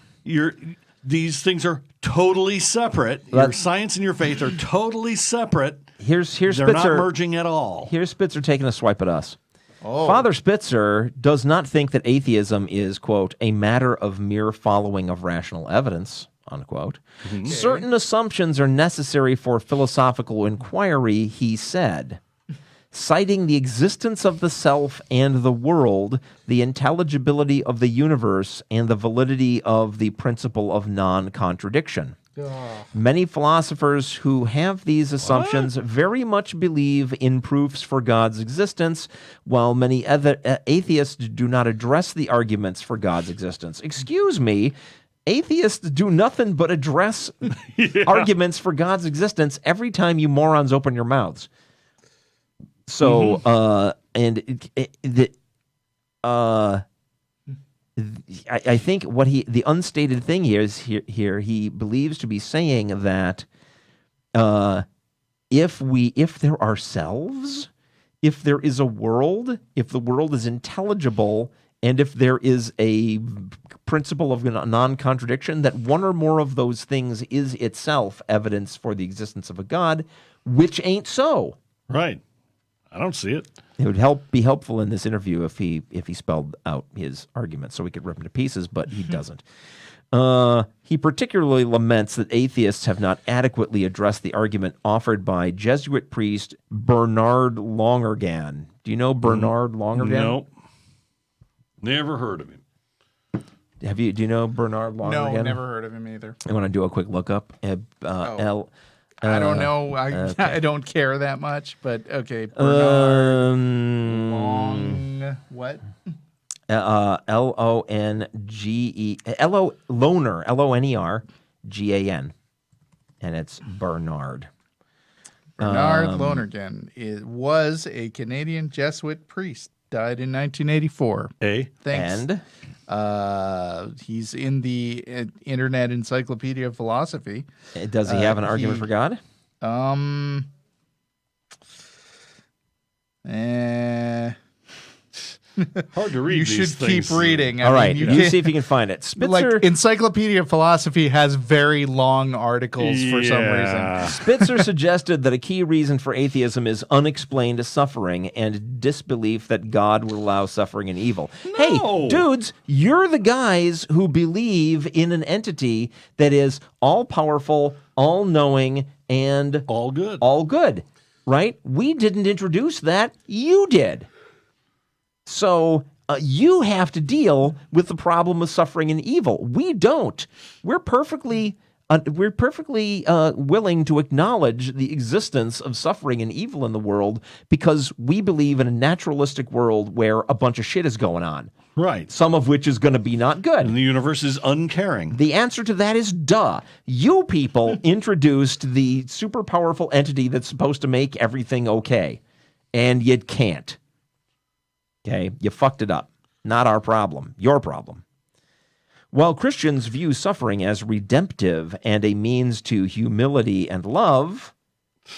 These things are totally separate. Your science and your faith are totally separate. Here's They're Spitzer. not merging at all. Here's Spitzer taking a swipe at us. Father Spitzer does not think that atheism is, quote, a matter of mere following of rational evidence, unquote. Okay. Certain assumptions are necessary for philosophical inquiry, he said. Citing the existence of the self and the world, the intelligibility of the universe, and the validity of the principle of non-contradiction. Many philosophers who have these assumptions very much believe in proofs for God's existence, while many other atheists do not address the arguments for God's existence. Excuse me, atheists do nothing but address arguments for God's existence every time you morons open your mouths. So, I think what the unstated thing here is he believes to be saying that if there are selves, if there is a world, if the world is intelligible, and if there is a principle of non-contradiction, that one or more of those things is itself evidence for the existence of a God, which ain't so. Right. I don't see it. It would be helpful in this interview if he spelled out his argument so we could rip him to pieces, but he doesn't. He particularly laments that atheists have not adequately addressed the argument offered by Jesuit priest Bernard Lonergan. Do you know Bernard Lonergan? No. Never heard of him. Do you know Bernard Lonergan? No, never heard of him either. I want to do a quick lookup. I don't know. I don't care that much, but okay. Bernard Long what? Lonergan, and it's Bernard. Bernard Lonergan was a Canadian Jesuit priest. Died in 1984. Thanks. And He's in the Internet Encyclopedia of Philosophy. does he have an argument for God? Hard to read. You these should keep things. reading. All right, you see if you can find it. Spitzer, Like Encyclopedia of Philosophy has very long articles for some reason. Spitzer suggested that a key reason for atheism is unexplained suffering and disbelief that God will allow suffering and evil. Hey, dudes, you're the guys who believe in an entity that is all-powerful, all-knowing, and All good. all good, right? We didn't introduce that. You did. So you have to deal with the problem of suffering and evil. We don't. We're perfectly willing to acknowledge the existence of suffering and evil in the world because we believe in a naturalistic world where a bunch of shit is going on. Right. Some of which is going to be not good. And the universe is uncaring. The answer to that is duh. You people introduced the super powerful entity that's supposed to make everything okay. And you can't. Okay? You fucked it up. Not our problem. Your problem. While Christians view suffering as redemptive and a means to humility and love,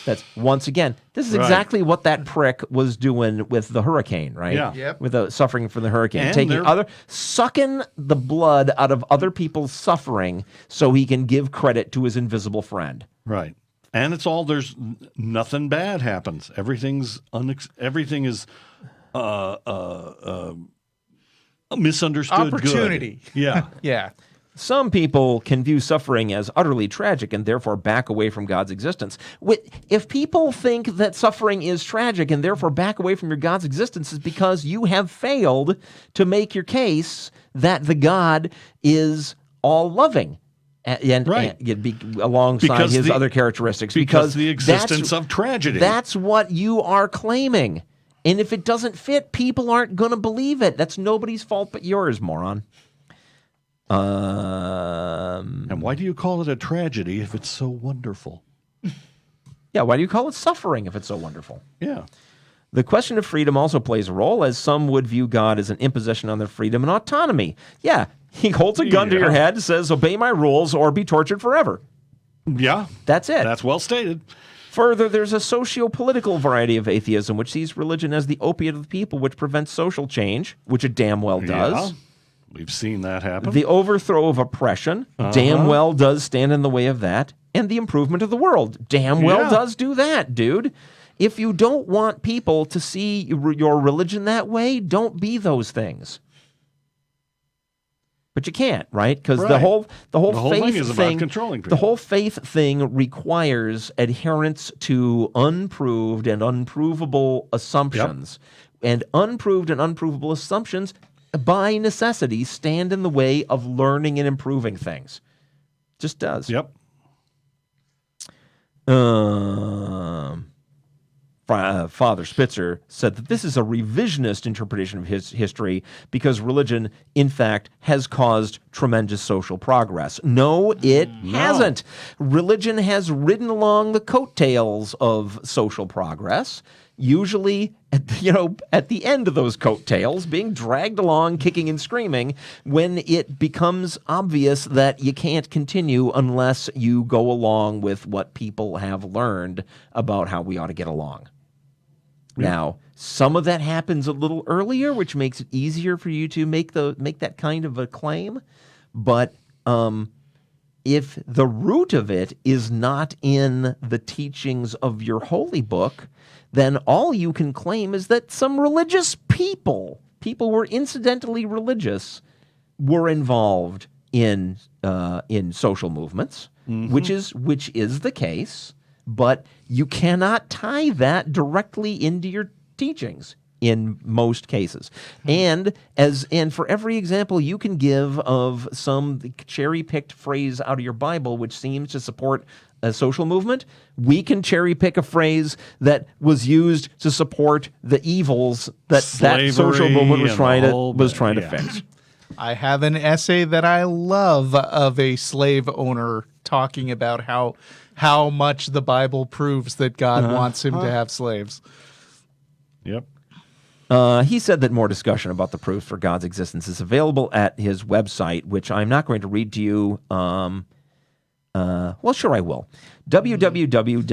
that's, once again, this is exactly what that prick was doing with the hurricane, right? Yeah. Yep. With the suffering from the hurricane. And Sucking the blood out of other people's suffering so he can give credit to his invisible friend. Right. And it's all, there's nothing bad happens. Everything is misunderstood Opportunity. good. Yeah. Yeah. Some people can view suffering as utterly tragic and therefore back away from God's existence. If people think that suffering is tragic and therefore back away from your God's existence, is because you have failed to make your case that the God is all-loving. And alongside his other characteristics. Because the existence of tragedy. That's what you are claiming. And if it doesn't fit, people aren't going to believe it. That's nobody's fault but yours, moron. And why do you call it a tragedy if it's so wonderful? Yeah, why do you call it suffering if it's so wonderful? Yeah. The question of freedom also plays a role, as some would view God as an imposition on their freedom and autonomy. Yeah, he holds a gun to your head, says, obey my rules or be tortured forever. Yeah. That's it. That's well stated. Further, there's a socio-political variety of atheism, which sees religion as the opiate of the people, which prevents social change, which it damn well does. Yeah. We've seen that happen. The overthrow of oppression, damn well does stand in the way of that. And the improvement of the world, damn well does do that, dude. If you don't want people to see your religion that way, don't be those things. But you can't, right? Because the whole faith thing is about controlling people. The whole faith thing requires adherence to unproved and unprovable assumptions. Yep. And unproved and unprovable assumptions, by necessity, stand in the way of learning and improving things. Just does. Yep. Father Spitzer said that this is a revisionist interpretation of his history because religion, in fact, has caused tremendous social progress. No, it hasn't. Religion has ridden along the coattails of social progress, usually at the end of those coattails, being dragged along, kicking and screaming, when it becomes obvious that you can't continue unless you go along with what people have learned about how we ought to get along. Yeah. Now, some of that happens a little earlier, which makes it easier for you to make that kind of a claim. But if the root of it is not in the teachings of your holy book, then all you can claim is that some religious people who were incidentally religious, were involved in social movements, which is the case. But you cannot tie that directly into your teachings in most cases. And for every example you can give of some cherry-picked phrase out of your Bible which seems to support a social movement, we can cherry-pick a phrase that was used to support the evils that social movement was trying to fix. I have an essay that I love of a slave owner talking about how much the Bible proves that God wants him to have slaves. Yep. He said that more discussion about the proofs for God's existence is available at his website, which I'm not going to read to you. Well, sure I will. www.magmag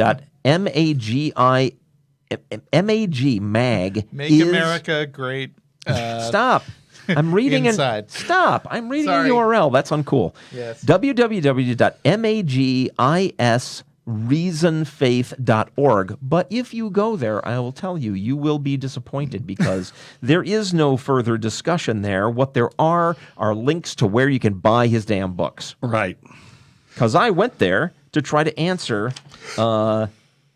Make is... America great. Stop. I'm reading inside. Stop. I'm reading Sorry. a URL. That's uncool. Yes. www.magisreasonfaith.org. But if you go there, I will tell you, you will be disappointed because there is no further discussion there. What there are links to where you can buy his damn books. Right. Because I went there to try to answer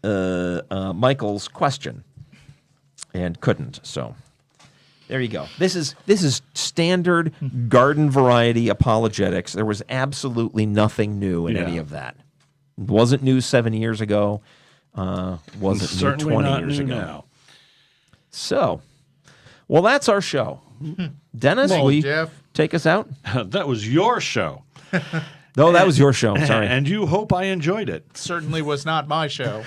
Michael's question and couldn't. So there you go. This is standard garden variety apologetics. There was absolutely nothing new in any of that. It wasn't new 7 years ago. Wasn't Certainly new 20 not years new ago. now. So, well, that's our show. Dennis, Well, will you Jeff. take us out? That was your show. No, that was your show. Sorry. And you hope I enjoyed it. Certainly was not my show.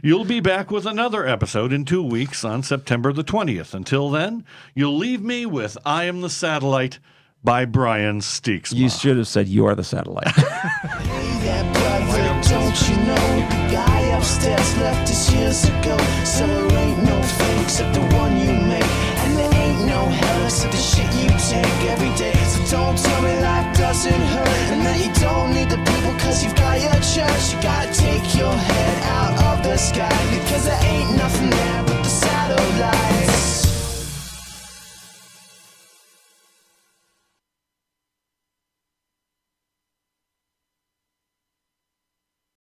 You'll be back with another episode in 2 weeks on September the 20th. Until then, you'll leave me with I Am the Satellite by Brian Steeksma. You should have said you are the satellite. Hey there, brother, don't you know the guy upstairs left us years ago? So there ain't no fate except the one you make, and there ain't no hell except the shit you take every day. So don't tell me life doesn't hurt, and that you don't need the people cause you've got your church. You gotta take your head out of the sky, because there ain't nothing there but the satellites.